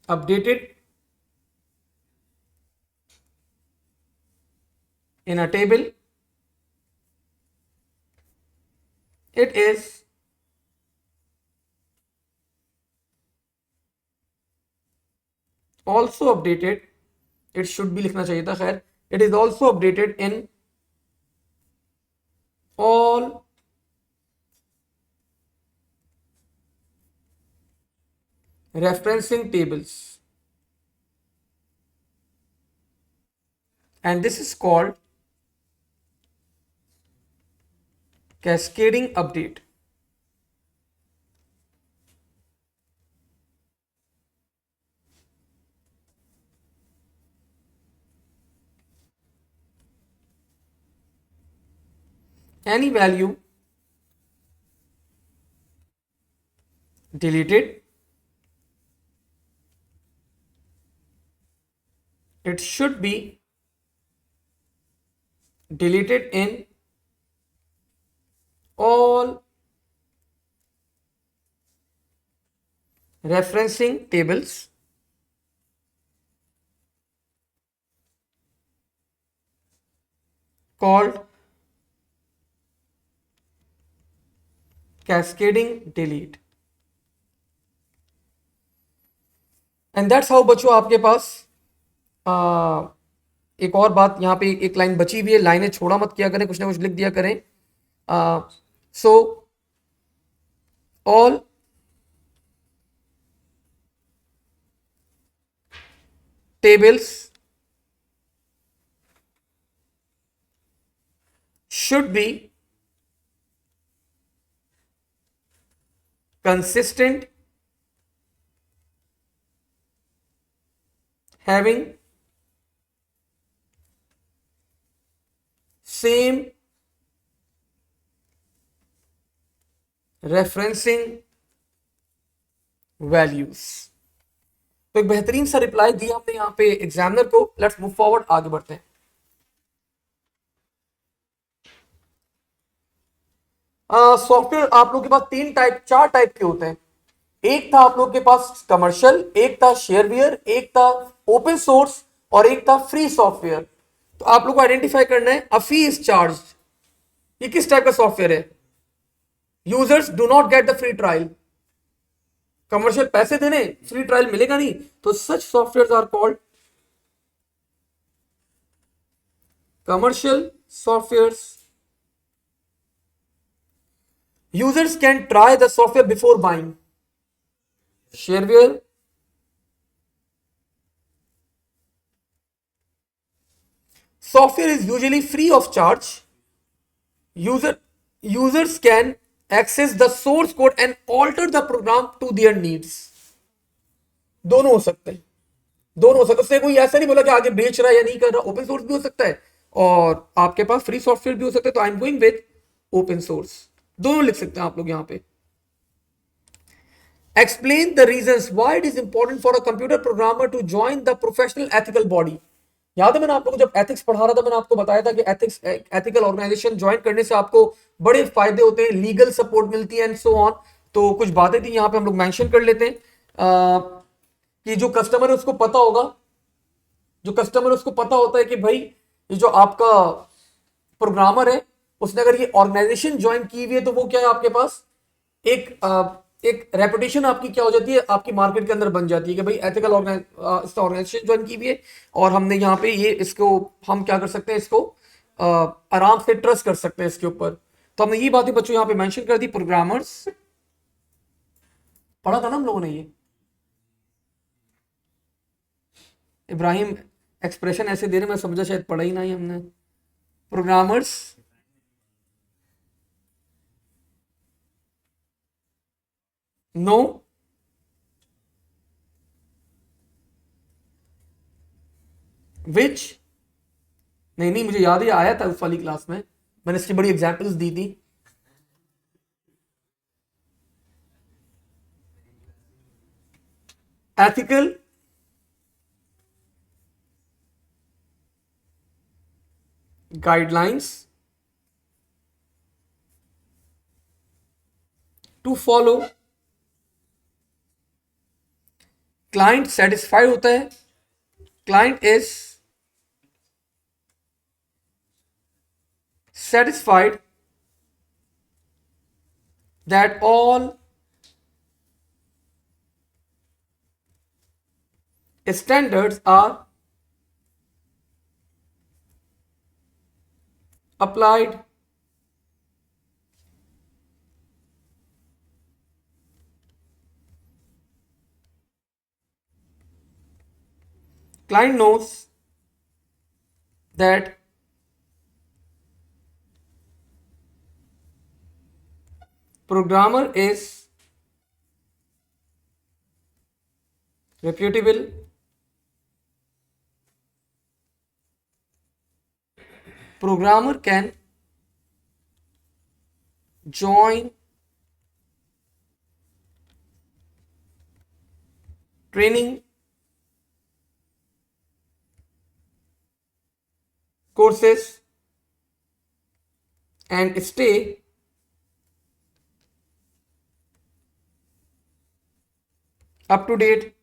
updated in a table, it is also updated, it should be लिखना चाहिए था, खैर, it is also updated in all referencing tables, and this is called cascading update. Any value deleted, it should be deleted in all referencing tables called cascading delete. And that's how बच्चों आपके पास एक और बात यहाँ पे एक line बची हुई है, लाइनें छोड़ा मत किया करें, कुछ ना कुछ लिख दिया करें. So all tables should be consistent, having same referencing values. तो एक बेहतरीन सा रिप्लाई दिया हमने यहाँ पे एग्जामिनर को. लेट्स मूव फॉरवर्ड, आगे बढ़ते हैं. सॉफ्टवेयर आप लोगों के पास चार टाइप के होते हैं. एक था आप लोगों के पास कमर्शियल, एक था शेयरवेयर, एक था ओपन सोर्स और एक था फ्री सॉफ्टवेयर. तो आप लोग को आइडेंटिफाई करना है अ फी इज चार्ज, ये किस टाइप का सॉफ्टवेयर है. Users do not get the free trial. Commercial पैसे देने, फ्री ट्रायल मिलेगा नहीं, तो such software are called commercial software. Users can try the software before buying. Shareware software is usually free of charge. Users can access the source code and alter the program to their needs. दोनों हो सकते हैं, दोनों हो सकते हैं. उसने कोई ऐसा नहीं बोला कि आगे बेच रहा है या नहीं कर रहा. ओपन सोर्स भी हो सकता है और आपके पास फ्री सॉफ्टवेयर भी हो सकता है. तो I am going with open source. दोनों लिख सकते हैं आप लोग यहाँ पे. Explain the reasons why it is important for a computer programmer to join the professional ethical body. याद है मैंने आप लोगों को जब एथिक्स पढ़ा रहा था, मैंने आपको बताया था कि एथिकल ऑर्गेनाइजेशन ज्वाइन करने से आपको बड़े फायदे होते हैं, लीगल सपोर्ट मिलती है एंड सो ऑन. तो कुछ बातें थी यहाँ पे हम लोग मेंशन कर लेते हैं कि जो कस्टमर है उसको पता होगा, जो कस्टमर है उसको पता होता है कि भाई ये जो आपका प्रोग्रामर है उसने अगर ये ऑर्गेनाइजेशन ज्वाइन की हुई है तो वो क्या है आपके पास एक रेपुटेशन आपकी क्या हो जाती है, आपकी मार्केट के अंदर बन जाती है कि भाई एथिकल ऑर्गेनाइजेशन ज्वाइन की हुई है और हमने यहाँ पे ये इसको हम क्या कर सकते हैं, इसको आराम से ट्रस्ट कर सकते हैं इसके ऊपर. तो हमने ये बातें बच्चों यहाँ पे मेंशन कर दी. प्रोग्रामर्स पढ़ा था ना हम लोगों ने, ये इब्राहिम एक्सप्रेशन ऐसे दे रहे, मैं समझा शायद पढ़ा ही नहीं हमने. प्रोग्रामर्स नो विच, नहीं मुझे याद ही आया था उस वाली क्लास में, मैंने इसकी बड़ी एग्जांपल्स दी थी. Ethical guidelines to follow, client satisfied होता है, client is satisfied that all standards are applied client knows that programmer is reputable, programmer can join training courses and stay up to date.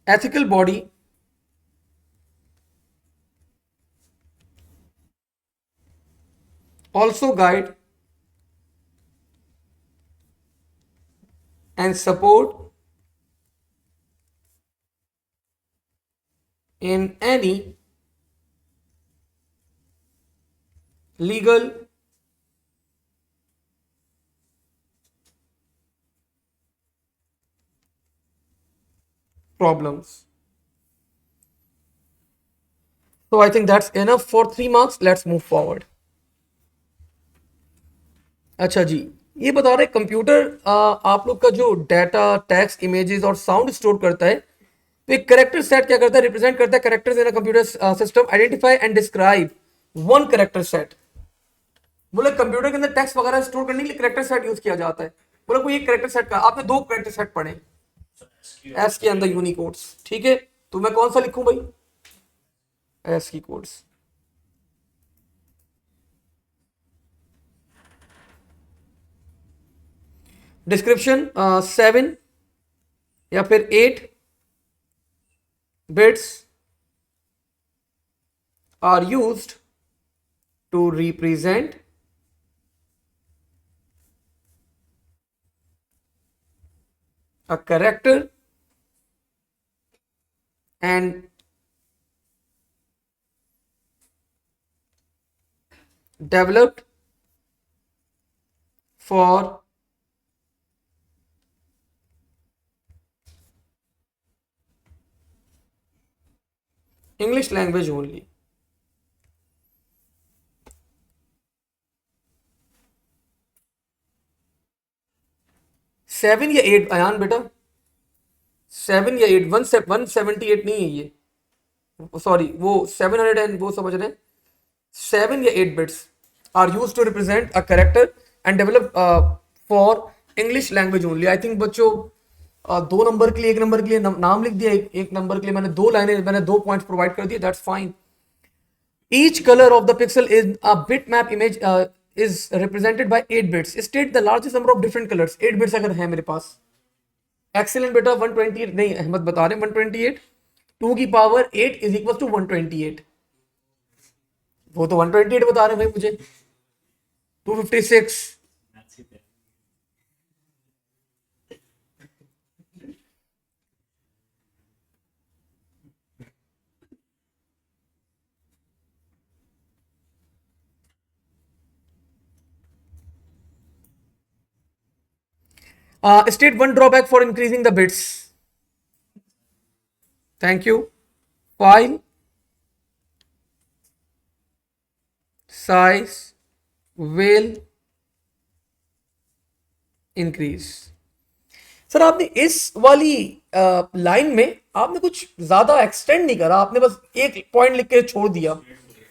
Ethical body also guide and support in any legal problems. So I think that's enough for 3 marks. Let's move forward. अच्छा जी, ये बता रहे computer आप लोग का जो data, text, images और sound store करता है, तो एक करेक्टर सेट क्या करता है, रिप्रेजेंट करता है characters in a computer system, identify and describe one character set. बोले कंप्यूटर के अंदर टेक्स्ट वगैरह स्टोर करने के लिए करेक्टर सेट यूज किया जाता है। बोले कोई एक करेक्टर सेट का, आपने 2 करेक्टर सेट पढ़े एस के अंदर यूनिकोड्स, ठीक है, तो मैं कौन सा लिखूं भाई, एस की कोड्स। डिस्क्रिप्शन 7 या फिर 8 bits are used to represent a character and developed for English language only. Seven या 8 अयान बेटा, 7 या 8, 178 नहीं है ये, सॉरी वो 700 एंड वो समझ रहे हैं, 7 या 8 bits are use to represent a character and develop for English language only. I think बच्चों 2 नंबर के लिए 1 नंबर के लिए नाम लिख दिया, एक नंबर के लिए मैंने 2 लाइनें, मैंने 2 पॉइंट्स प्रोवाइड कर दिए, that's fine. Each colour of the pixel is a bit map image is represented by 8 bits. State the largest number of different colors. 8 bits अगर है मेरे पास, excellent बेटा। 128 नहीं, अहमद बता रहे 128, 2 की पावर 8 इज इक्वल टू 128, वो तो 128 बता रहे हैं भाई मुझे, 256। State one drawback for increasing the bits. Thank you. File size will increase. Sir आपने इस वाली लाइन में आपने कुछ ज्यादा एक्सटेंड नहीं करा, आपने बस एक पॉइंट लिख के छोड़ दिया,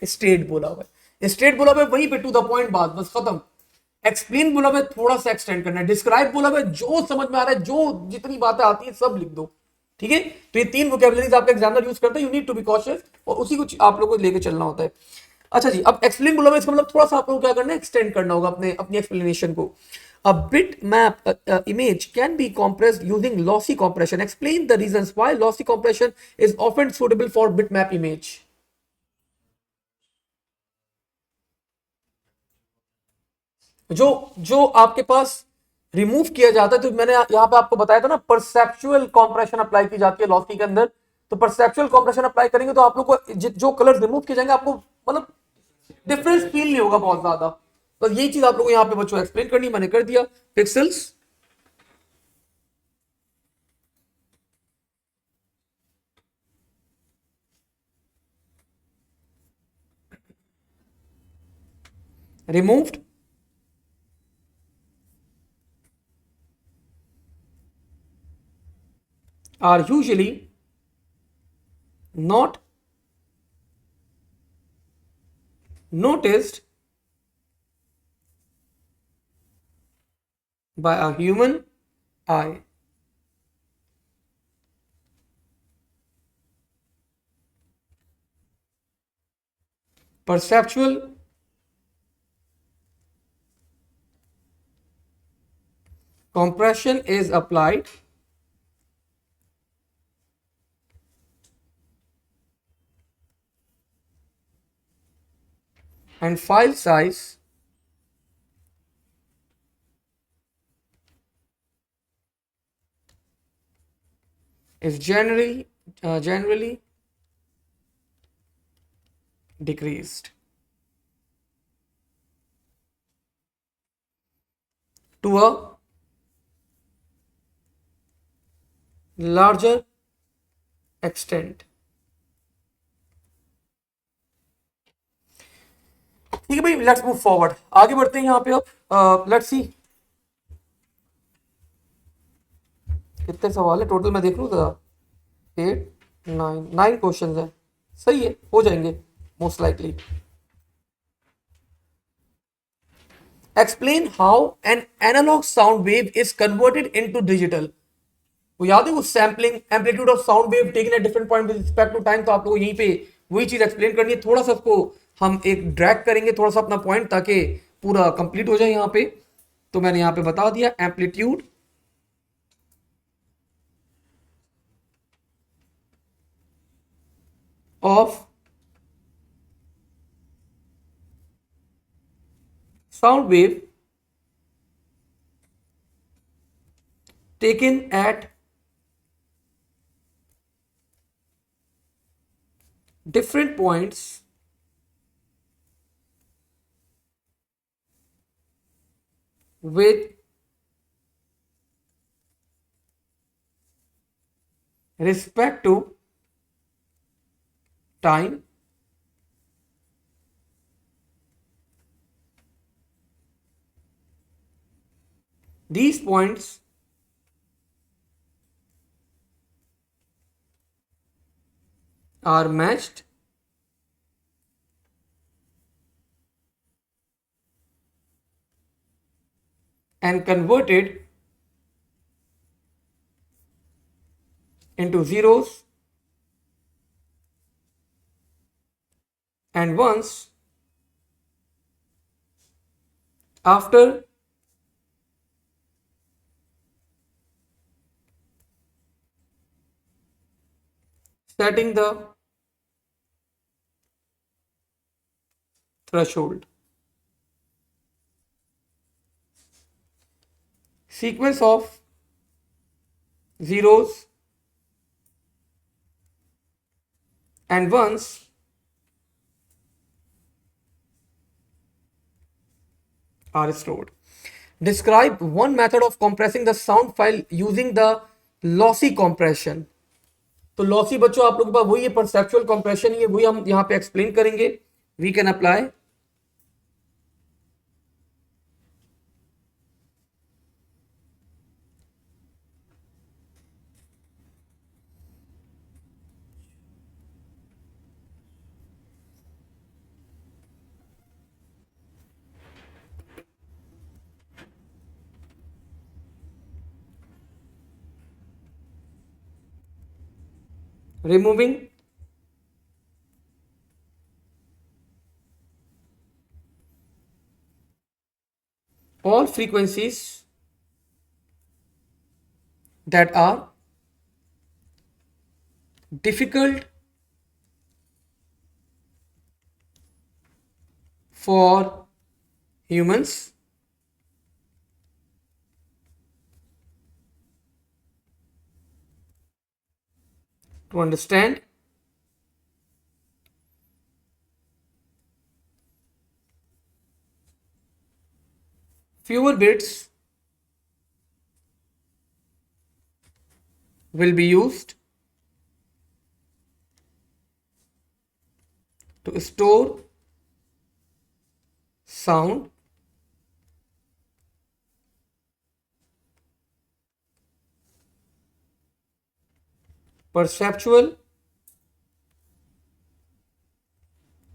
स्टेट बोला हुआ है, स्टेट बोला हुआ है वहीं पे टू द पॉइंट बात, बस खत्म। एक्सप्लेन बोला हुआ है थोड़ा सा एक्सटेंड करना है, डिस्क्राइब बोला हुआ है जो समझ में आ रहा है, जो जितनी बातें आती है सब लिख दो, ठीक है। तो ये 3 वोकैबुलरीज आपका एग्जामिनर यूज करता है, you need to be cautious, और उसी को आप लोगों को लेके चलना होता है। अच्छा जी, अब एक्सप्लेन बोला, इसका मतलब थोड़ा सा आप लोगों को क्या करना है, एक्सटेंड करना होगा अपने अपनी एक्सप्लेनेशन को. A bitmap image can be compressed using lossy compression. Explain the reasons why lossy compression is often suitable for bitmap image. जो जो आपके पास रिमूव किया जाता है, तो मैंने यहां पे आपको बताया था ना, परसेप्चुअल कॉम्प्रेशन अप्लाई की जाती है लॉसी के अंदर. तो परसेप्चुअल कॉम्प्रेशन अप्लाई करेंगे तो आप लोग को जो कलर रिमूव किए जाएंगे, आपको मतलब डिफरेंस फील नहीं होगा बहुत ज्यादा. बस यही चीज आप लोगों को यहाँ पे बच्चों एक्सप्लेन करनी, मैंने कर दिया. Pixels, removed are usually not noticed by a human eye. Perceptual compression is applied and file size is generally decreased to a larger extent. ठीक है भाई, लेट्स मूव फॉरवर्ड, आगे बढ़ते हैं यहाँ पे. अब लेट्स सी कितने सवाल है टोटल, मैं देख लूँ जरा. 8 9 क्वेश्चन है. सही है, हो जाएंगे most likely. Explain how an analog sound wave is converted into digital. वो याद है वो sampling amplitude of sound wave taken at different point with respect to time. तो आप लोगों को यहीं पे वही चीज एक्सप्लेन करनी है. थोड़ा सा उसको हम एक ड्रैग करेंगे थोड़ा सा अपना पॉइंट, ताकि पूरा कंप्लीट हो जाए यहाँ पे. तो मैंने यहाँ पे बता दिया, amplitude of sound wave taken at different points with respect to time. These points are matched and converted into zeros and ones after setting the threshold. Sequence of zeros and ones are stored. Describe one method of compressing the sound file using the lossy compression. तो lossy बच्चों आप लोगों के पास वही है, perceptual compression ही है, वही हम यहाँ पे एक्सप्लेन करेंगे. We can apply removing all frequencies that are difficult for humans to understand, fewer bits will be used to store sound perceptual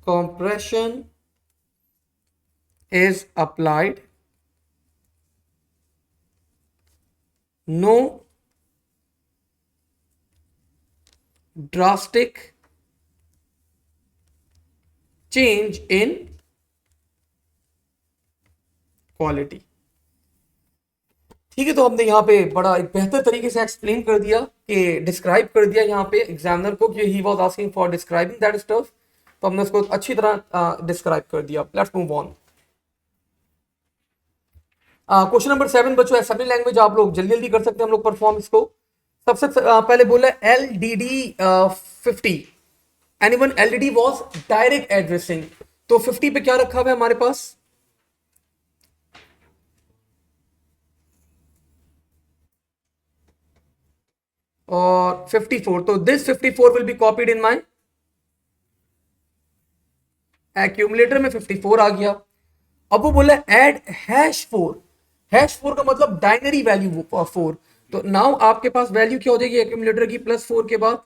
compression is applied. No drastic change in quality. ठीक है, तो हमने यहाँ पे बड़ा एक बेहतर तरीके से एक्सप्लेन कर दिया कि डिस्क्राइब कर दिया यहाँ पे एग्जामिनर को कि he was asking for describing that stuff, तो हमने उसको अच्छी तरह डिस्क्राइब कर दिया। Let's move on. Question number 7 बच्चों, असेंबली लैंग्वेज आप लोग जल्दी जल्दी कर सकते हैं हम लोग परफॉर्म इसको। सबसे पहले बोला LDD 50, anyone LDD was direct addressing, तो 50 पे क्या रखा हुआ है हमारे पास, और 54, तो this 54 will be copied in my accumulator में 54 आ गया। अब वो बोला ऐड #4, #4 का मतलब डायनरी वैल्यू 4, तो नाउ आपके पास वैल्यू क्या हो जाएगी एक्यूमुलेटर की +4 के बाद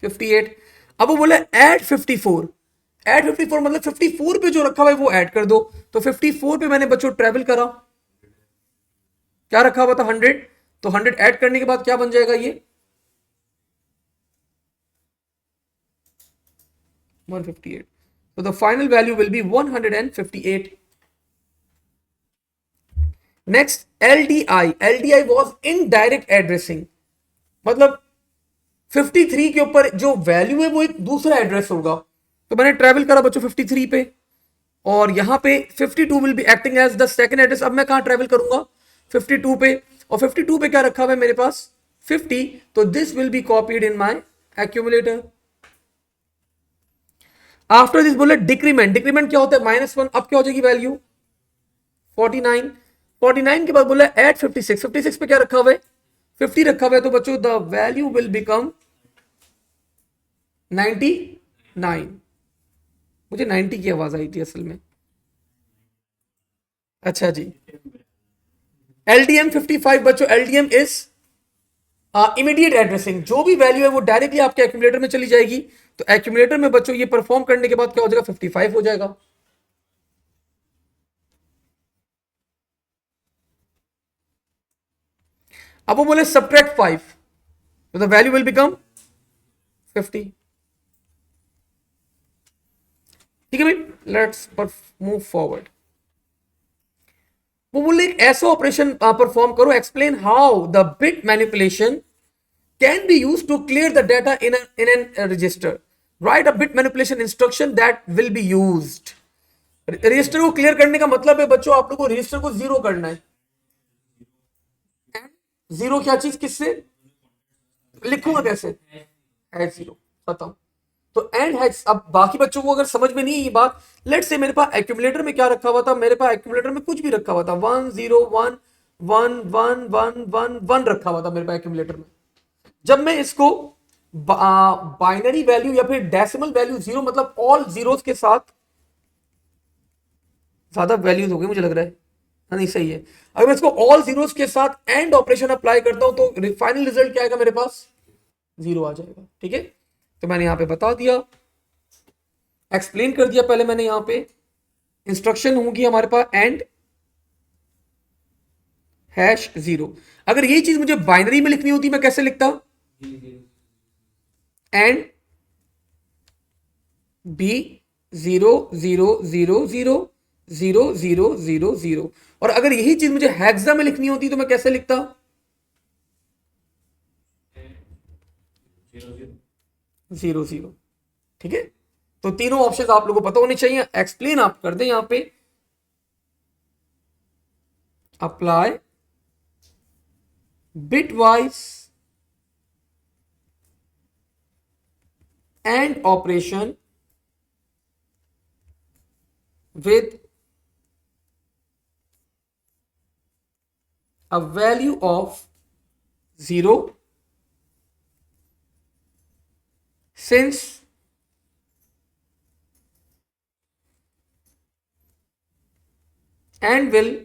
58। अब वो बोला ऐड 54, ऐड 54 मतलब 54 पे जो रखा हुआ है वो ऐड कर दो, तो 54 पे मैंने बच्चों ट्रेवल करा, क्या रखा हुआ था 100, तो 100 ऐड करने के बाद क्या बन जाएगा ये 158, तो the final value will be 158। Next LDI, LDI was indirect addressing, मतलब 53 के ऊपर जो वैल्यू है वो एक दूसरा एड्रेस होगा, तो मैंने ट्रेवल करा बच्चों 53 पे, और यहां पे 52 will be acting as the second address. अब मैं कहां ट्रेवल करूंगा 52 पे, और 52 पे क्या रखा हुआ है मेरे पास 50, तो this will be copied in my accumulator. After this बोले डिक्रीमेंट, डिक्रीमेंट क्या होता है -1, अब क्या हो जाएगी वैल्यू 49, 49 के बाद बोला ऐड 56, 56 पे क्या रखा हुआ है 50 रखा हुआ है, तो बच्चों द वैल्यू विल बिकम 99। मुझे 90 की आवाज आई थी असल में, अच्छा जी। LDM 55 बच्चों, LDM इज इमीडिएट एड्रेसिंग, जो भी वैल्यू है वो डायरेक्टली आपके एक्यूमुलेटर में चली जाएगी, तो एक्यूमुलेटर में बच्चों ये परफॉर्म करने के बाद क्या हो जाएगा 55 हो जाएगा। अब वो बोले सब्ट्रैक्ट 5, तो द वैल्यू विल बिकम 50। ठीक है भाई, लेट्स मूव फॉरवर्ड। वो बोले एक ऐसा ऑपरेशन परफॉर्म करो, explain how the bit manipulation can be used to clear the data in an register, write a bit manipulation instruction that will be used. Register को clear करने का मतलब है बच्चों आप लोगों को रजिस्टर को जीरो करना है। जीरो क्या चीज, किससे लिखूंगा कैसे, हैश जीरो, बताओ, तो एंड हैश। अब बाकी बच्चों को अगर समझ में नहीं है ये बात, लेट्स से मेरे पास एक्यूमुलेटर में क्या रखा हुआ था, मेरे पास एक्यूमुलेटर में कुछ भी रखा हुआ था 1 0 1 1 1 1 1 1 रखा हुआ था मेरे पास एक्यूमुलेटर में। जब मैं इसको बाइनरी वैल्यू या फिर डेसिमल वैल्यू जीरो मतलब ऑल जीरोस के साथ, ज्यादा वैल्यूज हो गई मुझे लग रहा है, हाँ नहीं सही है, अगर मैं इसको ऑल जीरोस के साथ एंड ऑपरेशन अप्लाई करता हूं तो फाइनल रिजल्ट क्या आएगा मेरे पास जीरो आ जाएगा। ठीक है, तो मैंने यहां पे बता दिया, एक्सप्लेन कर दिया पहले मैंने, यहां पे इंस्ट्रक्शन होगी हमारे पास एंड #0। अगर ये चीज मुझे बाइनरी में लिखनी होती मैं कैसे लिखता, एंड B 0 0 0 0 0 0 0 0। और अगर यही चीज मुझे हेक्सा में लिखनी होती तो मैं कैसे लिखता? 0 0। ठीक है, तो तीनों ऑप्शन आप लोगों को पता होने चाहिए। एक्सप्लेन आप कर दें यहां पे, apply bitwise and operation with a value of 0 since and will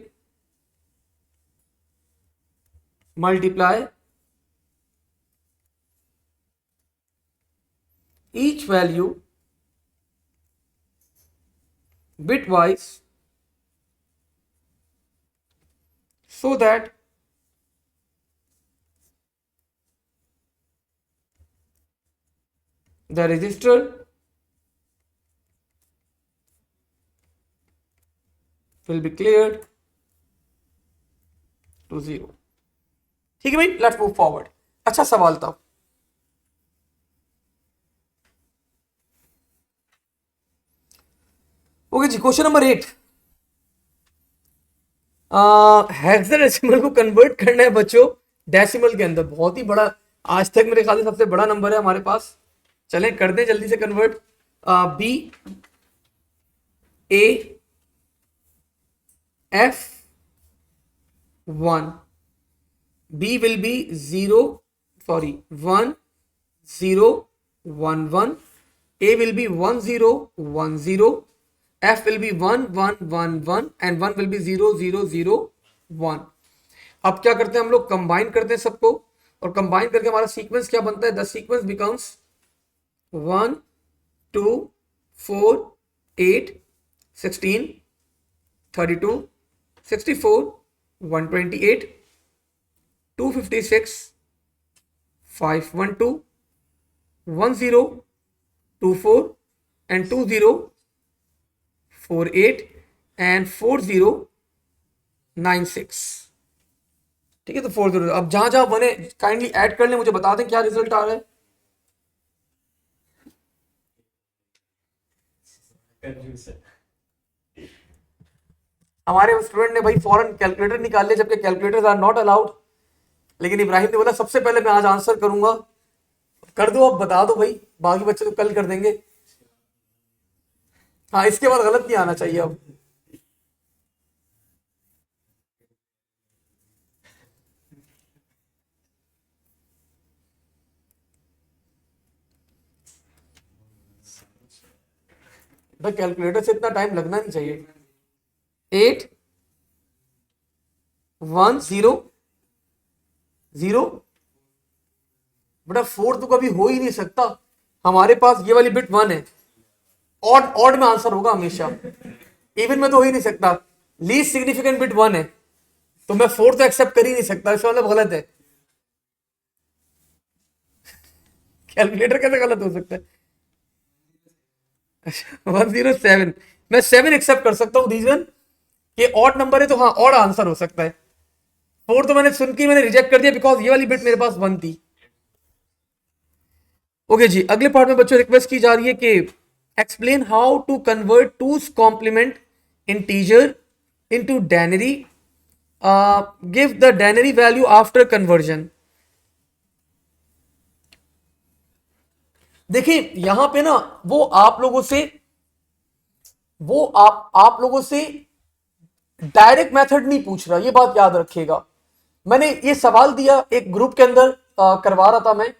multiply each value bitwise so that the register will be cleared to 0। ठीक है भाई, लेट्स मूव फॉरवर्ड। अच्छा सवाल था, ओके जी, क्वेश्चन नंबर 8। हेक्साडेसिमल को कन्वर्ट करना है बच्चों डेसिमल के अंदर। बहुत ही बड़ा, आज तक मेरे ख्याल से सबसे बड़ा नंबर है हमारे पास। चलें कर दें जल्दी से convert. B A F 1, B will be 0 sorry 1 0 1 1, A will be 1 0 1 0, F will be 1 1 1 1 and 1 will be 0 0 0 1। अब क्या करते हैं हम लोग, कंबाइन करते हैं सबको, और कंबाइन करके हमारा सीक्वेंस क्या बनता है? The sequence becomes 1 2 4 8 16 32 64 128 256 512 1024 and 2048 and 4096। ठीक है, तो 40। अब जहां जहां बने काइंडली ऐड कर लें, मुझे बता दें क्या रिजल्ट आ रहा है। हमारे स्टूडेंट ने भाई फॉरन कैलकुलेटर निकाल लिया, जबकि कैलकुलेटर्स आर नॉट अलाउड। लेकिन इब्राहिम ने बोला सबसे पहले मैं आज आंसर करूंगा। कर दो, अब बता दो भाई, बाकी बच्चे तो कल कर देंगे। हाँ, इसके बाद गलत नहीं आना चाहिए अब। भाई कैलकुलेटर से इतना टाइम लगना नहीं चाहिए। 8 1 0 0, बेटा 4 तो कभी हो ही नहीं सकता। हमारे पास ये वाली बिट 1 है, ऑड ऑड में आंसर होगा हमेशा, इवन में तो हो ही नहीं सकता। लीस्ट सिग्निफिकेंट बिट 1 है, तो मैं 4 तो एक्सेप्ट कर ही नहीं सकता, इसका मतलब गलत है। कैलकुलेटर कैसे गलत हो सकता है? 107, मैं 7 एक्सेप्ट कर सकता हूं, रीजन ये ऑड नंबर है, तो हाँ ऑड आंसर हो सकता है। 4 तो मैंने सुन के मैंने रिजेक्ट कर दिया, बिकॉज ये वाली बिट मेरे पास 1 थी। ओके जी, अगले पार्ट में बच्चों रिक्वेस्ट की जा रही है कि explain how to convert two's complement integer into binary, give the binary value after conversion. देखिए यहां पे ना वो आप लोगों से डायरेक्ट मेथड नहीं पूछ रहा, ये बात याद रखिएगा। मैंने ये सवाल दिया एक ग्रुप के अंदर, करवा रहा था मैं,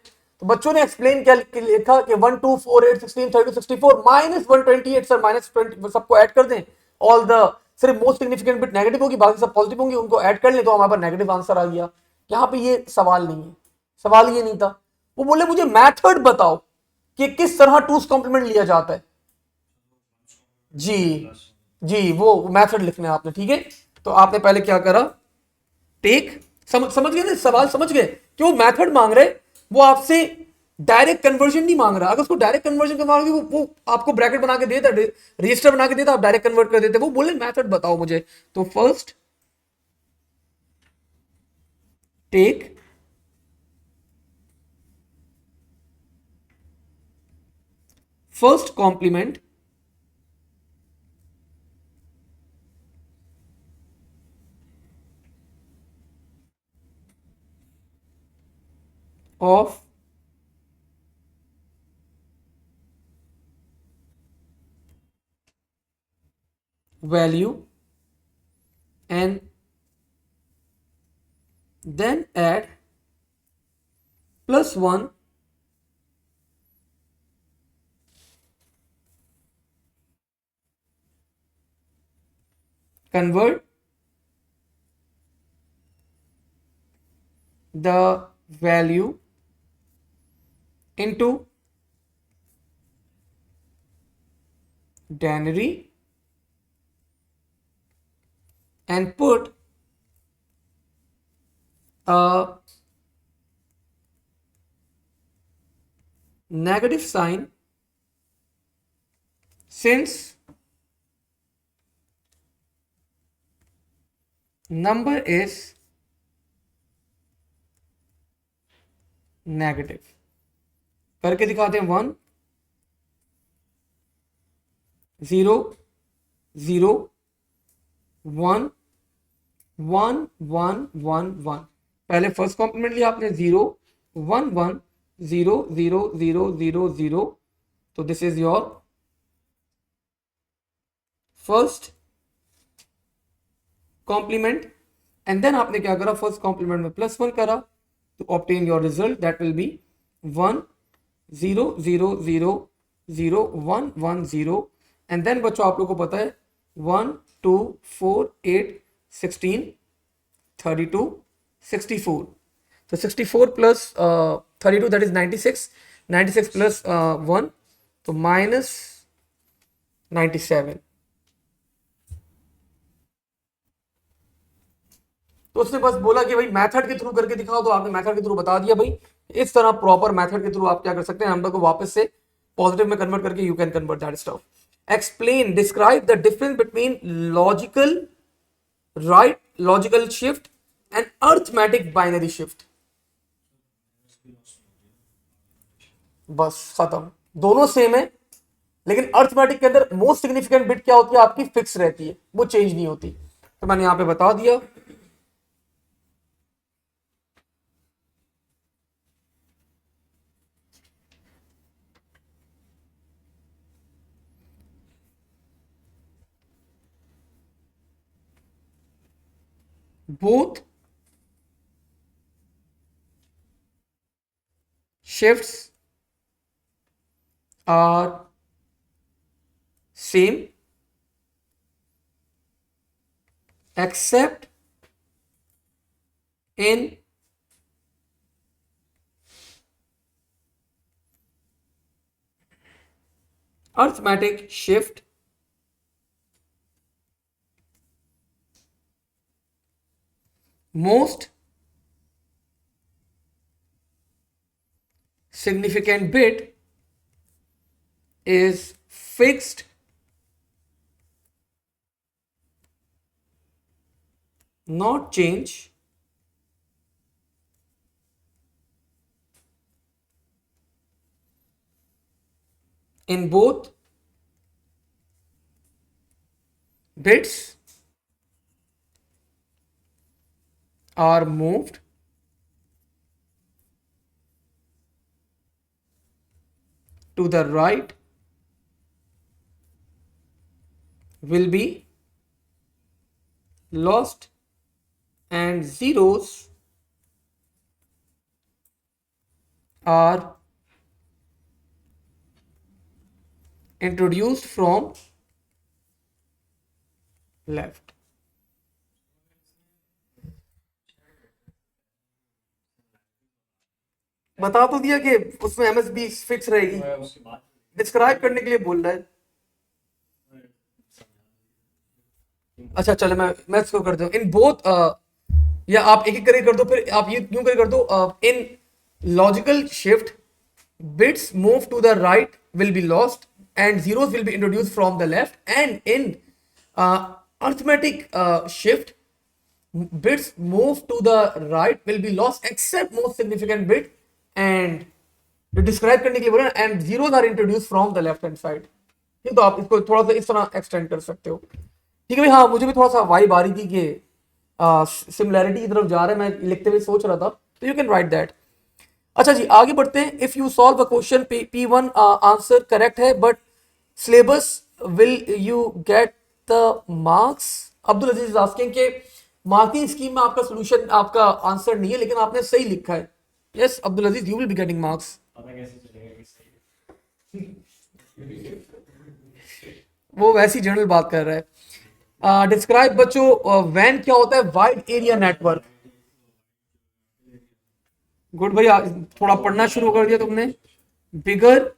तो बच्चों ने एक्सप्लेन क्या लिखा कि 1 2 4 8 16 32 64 माइनस 128 सर माइनस 20 सबको ऐड कर दें। ऑल द सिर्फ मोस्ट सिग्निफिकेंट बिट नेगेटिव होगी, बाकी सब पॉजिटिव होंगी, उनको ऐड कर लें तो हमारे पास नेगेटिव आंसर आ गया। यहाँ पे ये सवाल नहीं है, सवाल ये नहीं था। वो बोले मुझे मैथड बताओ कि किस तरह टूस कॉम्प्लीमेंट लिया जाता है। जी जी, वो मैथड लिखना है आपने। ठीक है, तो आपने पहले क्या करा, टेक, समझ गए ना सवाल, समझ गए कि वो मैथड मांग रहे, वो आपसे डायरेक्ट कन्वर्जन नहीं मांग रहा। अगर उसको डायरेक्ट कन्वर्जन का मांगे वो आपको ब्रैकेट बना के देता, रजिस्टर बना के देता, आप डायरेक्ट कन्वर्ट कर देते। वो बोले मेथड बताओ मुझे। तो first take first complement of value and then add +1 convert the value into denary and put a negative sign since number is negative. करके दिखाते हैं 1 0 0 1 1 1 1 1। पहले फर्स्ट कॉम्प्लीमेंट लिया आपने 0 1 1 0 0 0 0 0। तो this is your first complement. And then आपने क्या करा, फर्स्ट कॉम्प्लीमेंट में +1 करा to obtain your result, that will be 1 0 0 0 0 1 1 0। and then बच्चों आप लोगों को पता है 1 2 4 8 16 32 64। तो 64 plus 32 that is 96, 96 plus 1 तो -97। तो उसने बस बोला कि भाई मेथड के थ्रू करके दिखाओ, तो आपने मेथड के थ्रू बता दिया। भाई इस तरह प्रॉपर मेथड के थ्रू आप क्या कर सकते हैं, नंबर को वापस से पॉजिटिव में कन्वर्ट करके you can convert that stuff. Explain describe the difference between logical right logical shift and arithmetic binary shift. बस खत्म, दोनों सेम है, लेकिन अर्थमेटिक के अंदर मोस्ट सिग्निफिकेंट बिट क्या होती है आपकी, फिक्स रहती है, वो चेंज नहीं होती। तो मैंने यहां पे बता दिया। both shifts are same except in arithmetic shift most significant bit is fixed not change in both bits are moved to the right will be lost and zeros are introduced from left। बता तो दिया कि उसमें MSB fix रहेगी, describe करने के लिए बोल रहा है। अच्छा चलो मैं इसको कर दूं इन बोथ, या आप एक एक करके कर दो, फिर आप ये क्यों कर दो इन logical shift bits move to the right will be lost and zeros will be introduced from the left, and in arithmetic shift, bits move to the right will be lost except most significant bit, and describe करने के लिए बोला and zeros are introduce from the left hand side. ठीक, तो आप इसको थोड़ा सा इस तरह एक्सटेंड कर सकते हो। ठीक है भाई, हाँ मुझे भी थोड़ा सा वाइब आ रही थी कि सिमिलैरिटी की तरफ जा रहा है, मैं लिखते हुए सोच रहा था, तो यू कैन राइट दैट। अच्छा जी, आगे बढ़ते हैं। If you solve a question P1 answer correct है but syllabus will you get the marks. Abdul Aziz asking के मार्किंग स्कीम में आपका सोल्यूशन, आपका आंसर नहीं है, लेकिन आपने सही लिखा है। Yes Abdul Aziz, you will be getting marks. वो वैसी जनरल बात कर रहा है। डिस्क्राइब बच्चों वैन क्या होता है? Wide area network. गुड भैया, थोड़ा पढ़ना शुरू कर दिया तुमने। Bigger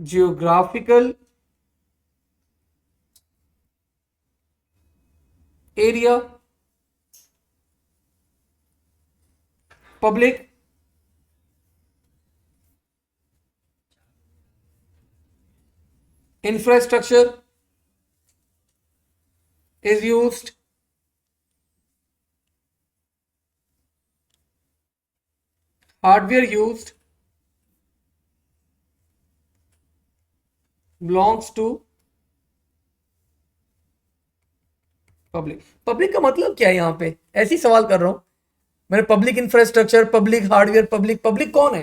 geographical area, public infrastructure is used hardware used belongs to public. Public का मतलब क्या है यहाँ पे? ऐसे ही सवाल कर रहा हूं मैंने। Public infrastructure, public hardware, public public कौन है?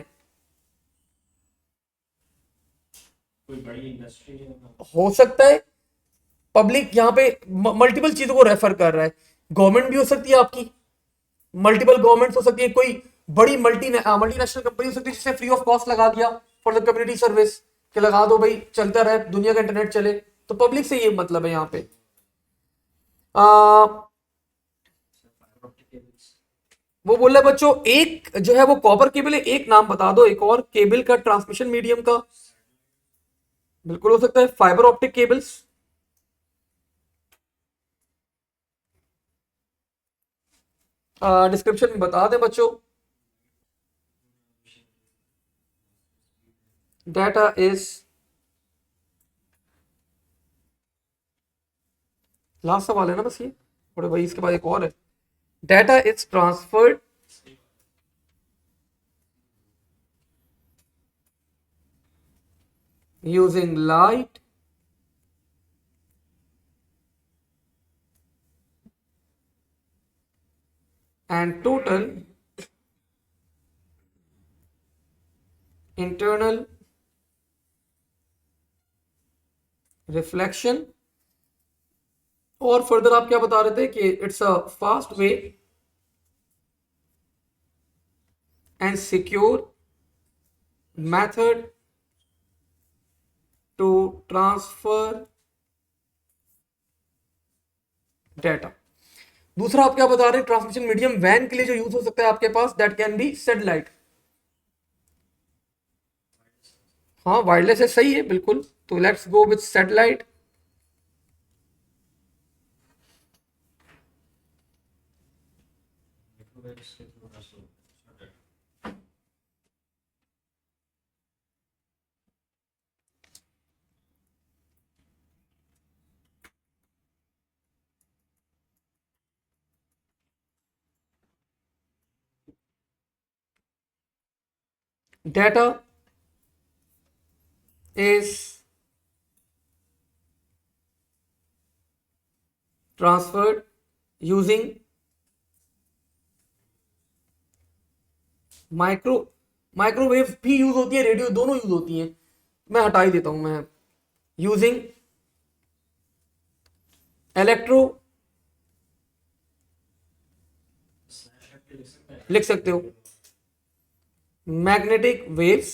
कोई बड़ी इंडस्ट्री हो सकता है। पब्लिक यहाँ पे मल्टीपल चीजों को रेफर कर रहा है। गवर्नमेंट भी हो सकती है आपकी, मल्टीपल गवर्नमेंट हो सकती है, कोई बड़ी मल्टीनेशनल कंपनी हो सकती है जिसने फ्री ऑफ कॉस्ट लगा दिया फॉर द कम्युनिटी सर्विस, कि लगा दो भाई, चलता रहे, दुनिया का इंटरनेट चले। तो पब्लिक से ये मतलब है यहाँ पे। वो बोल रहा है बच्चों, एक जो है वो कॉपर केबल है, एक नाम बता दो एक और केबल का ट्रांसमिशन मीडियम का। बिल्कुल हो सकता है फाइबर ऑप्टिक केबल्स। डिस्क्रिप्शन में बता दें बच्चों। डाटा इज, लास्ट सवाल है ना बस ये, थोड़े भाई इसके बाद एक और है। Data is transferred using light and total internal reflection। और फर्दर आप क्या बता रहे थे कि it's a fast way and secure method to transfer data. दूसरा आप क्या बता रहे हैं? ट्रांसमिशन मीडियम वैन के लिए जो यूज हो सकता है आपके पास, दैट कैन बी सैटेलाइट। हाँ वायरलेस है, सही है बिल्कुल। तो let's go with satellite. Data is transferred using microwave भी यूज होती है, रेडियो दोनों यूज होती है। मैं हटा ही देता हूं मैं। यूजिंग इलेक्ट्रो, लिख सकते हो, magnetic waves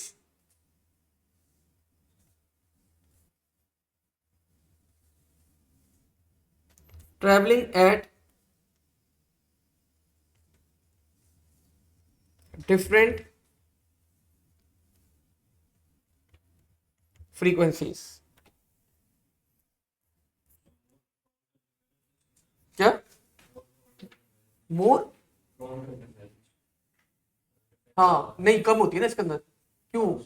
traveling at different frequencies। क्या? मोर हाँ नहीं, कम होती है ना इसके अंदर। क्यों?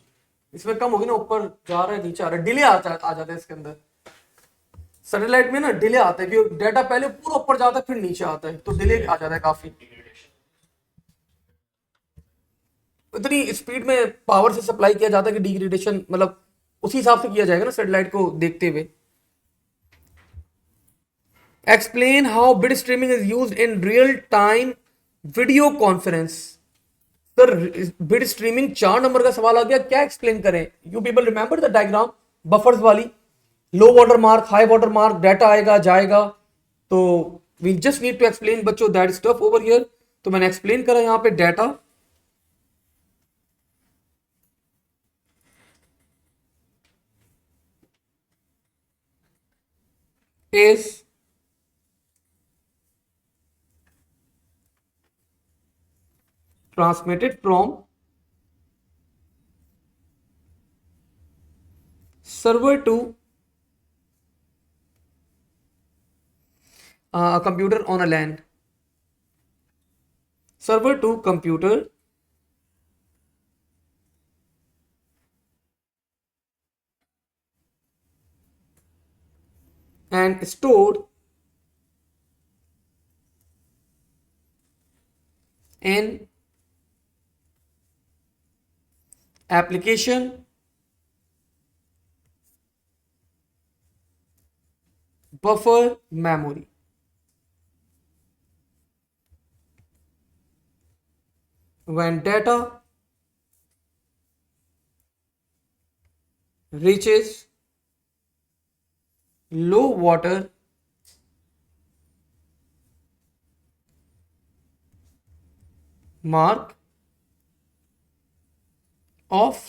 इसमें कम होगी ना, ऊपर जा रहा है नीचे आ रहा है, डिले आ जाता है इसके अंदर। सैटेलाइट में ना डिले आता है क्योंकि डाटा पहले पूरा ऊपर जाता है फिर नीचे आता है, तो डिले आ जाता है काफी। इतनी स्पीड में पावर से सप्लाई किया जाता है कि डिग्रेडेशन मतलब उसी हिसाब से किया जाएगा ना सैटेलाइट को देखते हुए। Explain how bit streaming is used in real time video conference. Sir bit streaming 4 number का सवाल आ गया, क्या एक्सप्लेन करें? You people remember the diagram buffers वाली, low water mark, high water mark, data आएगा जाएगा, तो we just need to explain बच्चों दैट स्टफ ओवर हियर। तो मैंने एक्सप्लेन करा यहां पे data is transmitted from server to a computer on a LAN. Server to computer and stored in application buffer memory. When data reaches low water mark of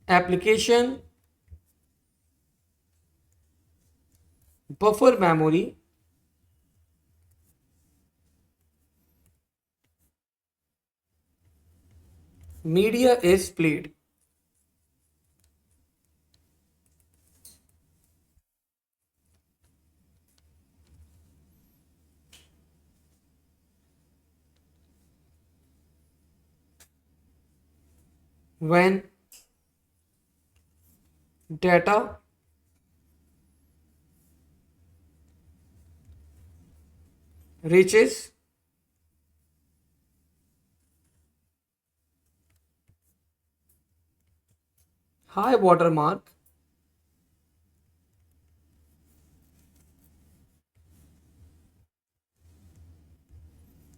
application buffer memory, media is played. When data reaches high water mark,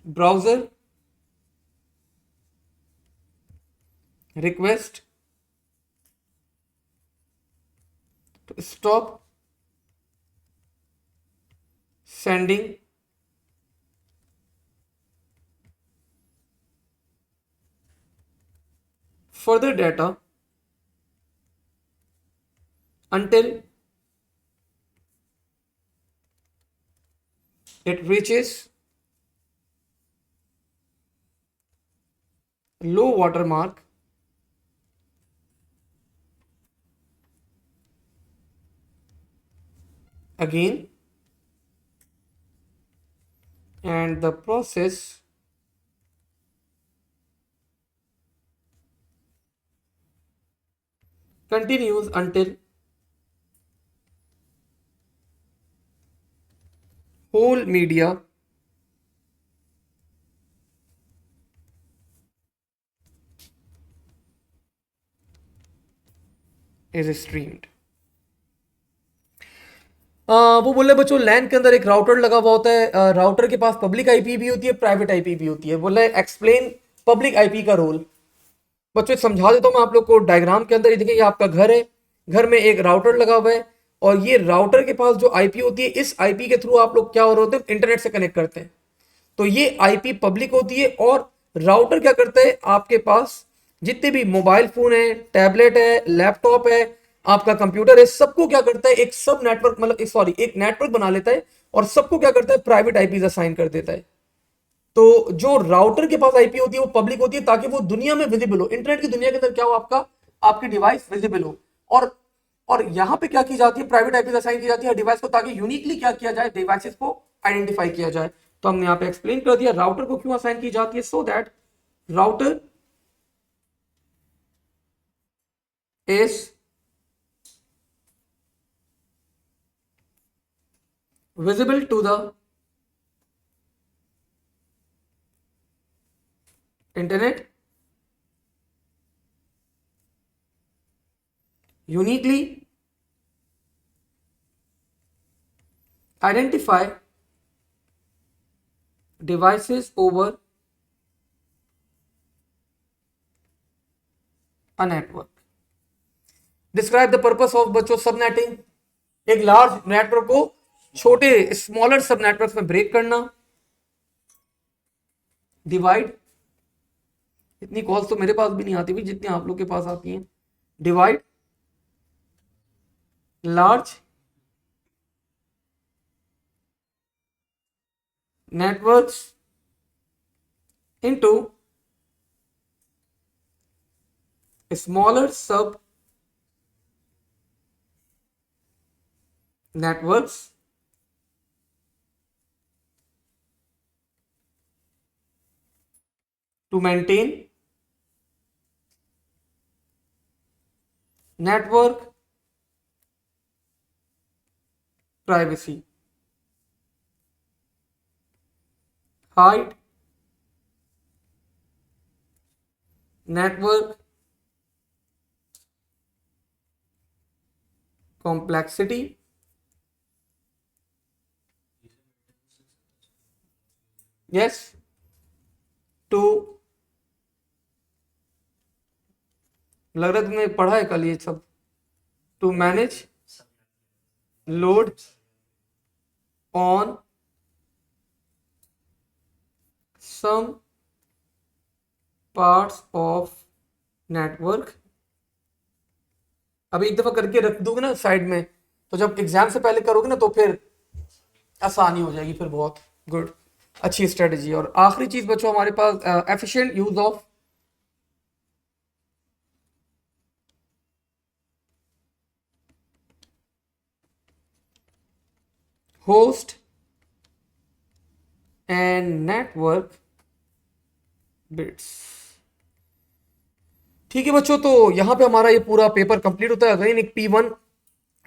browser request to stop sending further data until it reaches low water mark again, and the process continues until whole media is streamed. वो बोले बच्चों लैन के अंदर एक router लगा हुआ होता है, राउटर के पास पब्लिक आईपी भी होती है, प्राइवेट आईपी भी होती है। बोले एक्सप्लेन पब्लिक आईपी का रोल। बच्चों समझा देता हूँ मैं आप लोग को डायग्राम के अंदर। ये देखिए, ये आपका घर है, घर में एक राउटर लगा हुआ है और ये राउटर के पास जो आईपी होती है, इस आईपी के थ्रू आप लोग क्या हो रहे होते हैं, इंटरनेट से कनेक्ट करते हैं। तो ये आईपी पब्लिक होती है और राउटर क्या करता है, आपके पास जितने भी मोबाइल फोन है, टैबलेट है, लैपटॉप है, आपका कंप्यूटर है, सबको क्या करता है, एक सब नेटवर्क मतलब सॉरी एक नेटवर्क बना लेता है और सबको क्या करता है, प्राइवेट आईपी असाइन कर देता है। तो जो राउटर के पास आईपी होती है वो पब्लिक होती है ताकि वो दुनिया में विजिबल हो, इंटरनेट की दुनिया के अंदर क्या हो, आपका आपकी डिवाइस विजिबल हो। और और यहाँ पे क्या की जाती है, प्राइवेट आईपी असाइन की जाती है डिवाइस को, ताकि यूनिकली क्या किया जाए, डिवाइसेस को आइडेंटिफाई किया जाए। तो हमने यहाँ पे एक्सप्लेन कर दिया राउटर को क्यों असाइन की जाती है, so that router is visible to the internet, uniquely identify devices over a network. Describe the purpose of बच्चों सबनेटिंग, एक लार्ज नेटवर्क को छोटे स्मॉलर सब नेटवर्क में ब्रेक करना। डिवाइड, इतनी कॉल्स तो मेरे पास भी नहीं आती भी जितनी आप लोग के पास आती हैं। Divide large networks into smaller sub networks to maintain network privacy, hide network complexity, yes, to, लग रहा है तुमने पढ़ा है कल ये सब, to manage load on some parts of network। अभी एक दफा करके रख दोगे ना साइड में, तो जब एग्जाम से पहले करोगे ना तो फिर आसानी हो जाएगी, फिर बहुत गुड, अच्छी स्ट्रेटजी। और आखिरी चीज बच्चों हमारे पास efficient use of host and network bits. ठीक है बच्चों, तो यहां पे हमारा ये पूरा पेपर कंप्लीट होता है। अगेन एक P1,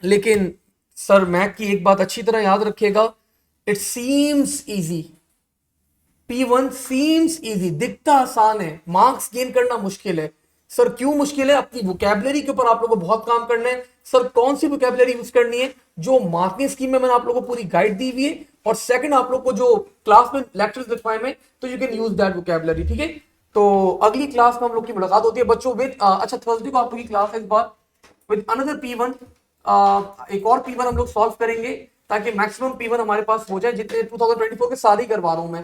लेकिन सर मैक की एक बात अच्छी तरह याद रखिएगा, it seems easy. P1 seems easy, दिखता आसान है, मार्क्स गेन करना मुश्किल है। सर क्यों मुश्किल है? अपनी वोकैबुलरी के ऊपर आप लोगों को बहुत काम करना है। सर कौन सी वोकैबुलरी यूज करनी है? जो मार्किंग स्कीम में मैंने आप लोगों को पूरी गाइड दी हुई है, और सेकंड आप लोग को जो क्लास में लेक्चर्स लिखवाए में, तो you can use that vocabulary. ठीक है, तो अगली क्लास में हम लोग की मुलाकात होती है बच्चों विद अच्छा थर्सडे को आप लोग की क्लास है इस बार विद अनदर P1। एक और P1 हम लोग सॉल्व करेंगे ताकि मैक्सिमम P1 हमारे पास हो जाए, जितने 2024 के सारे ही करवा रहा हूं मैं।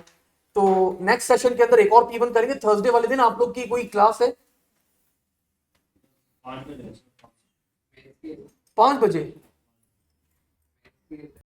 तो नेक्स्ट सेशन के अंदर एक और P1 करेंगे। थर्सडे वाले दिन आप लोग की कोई क्लास है 5 बजे?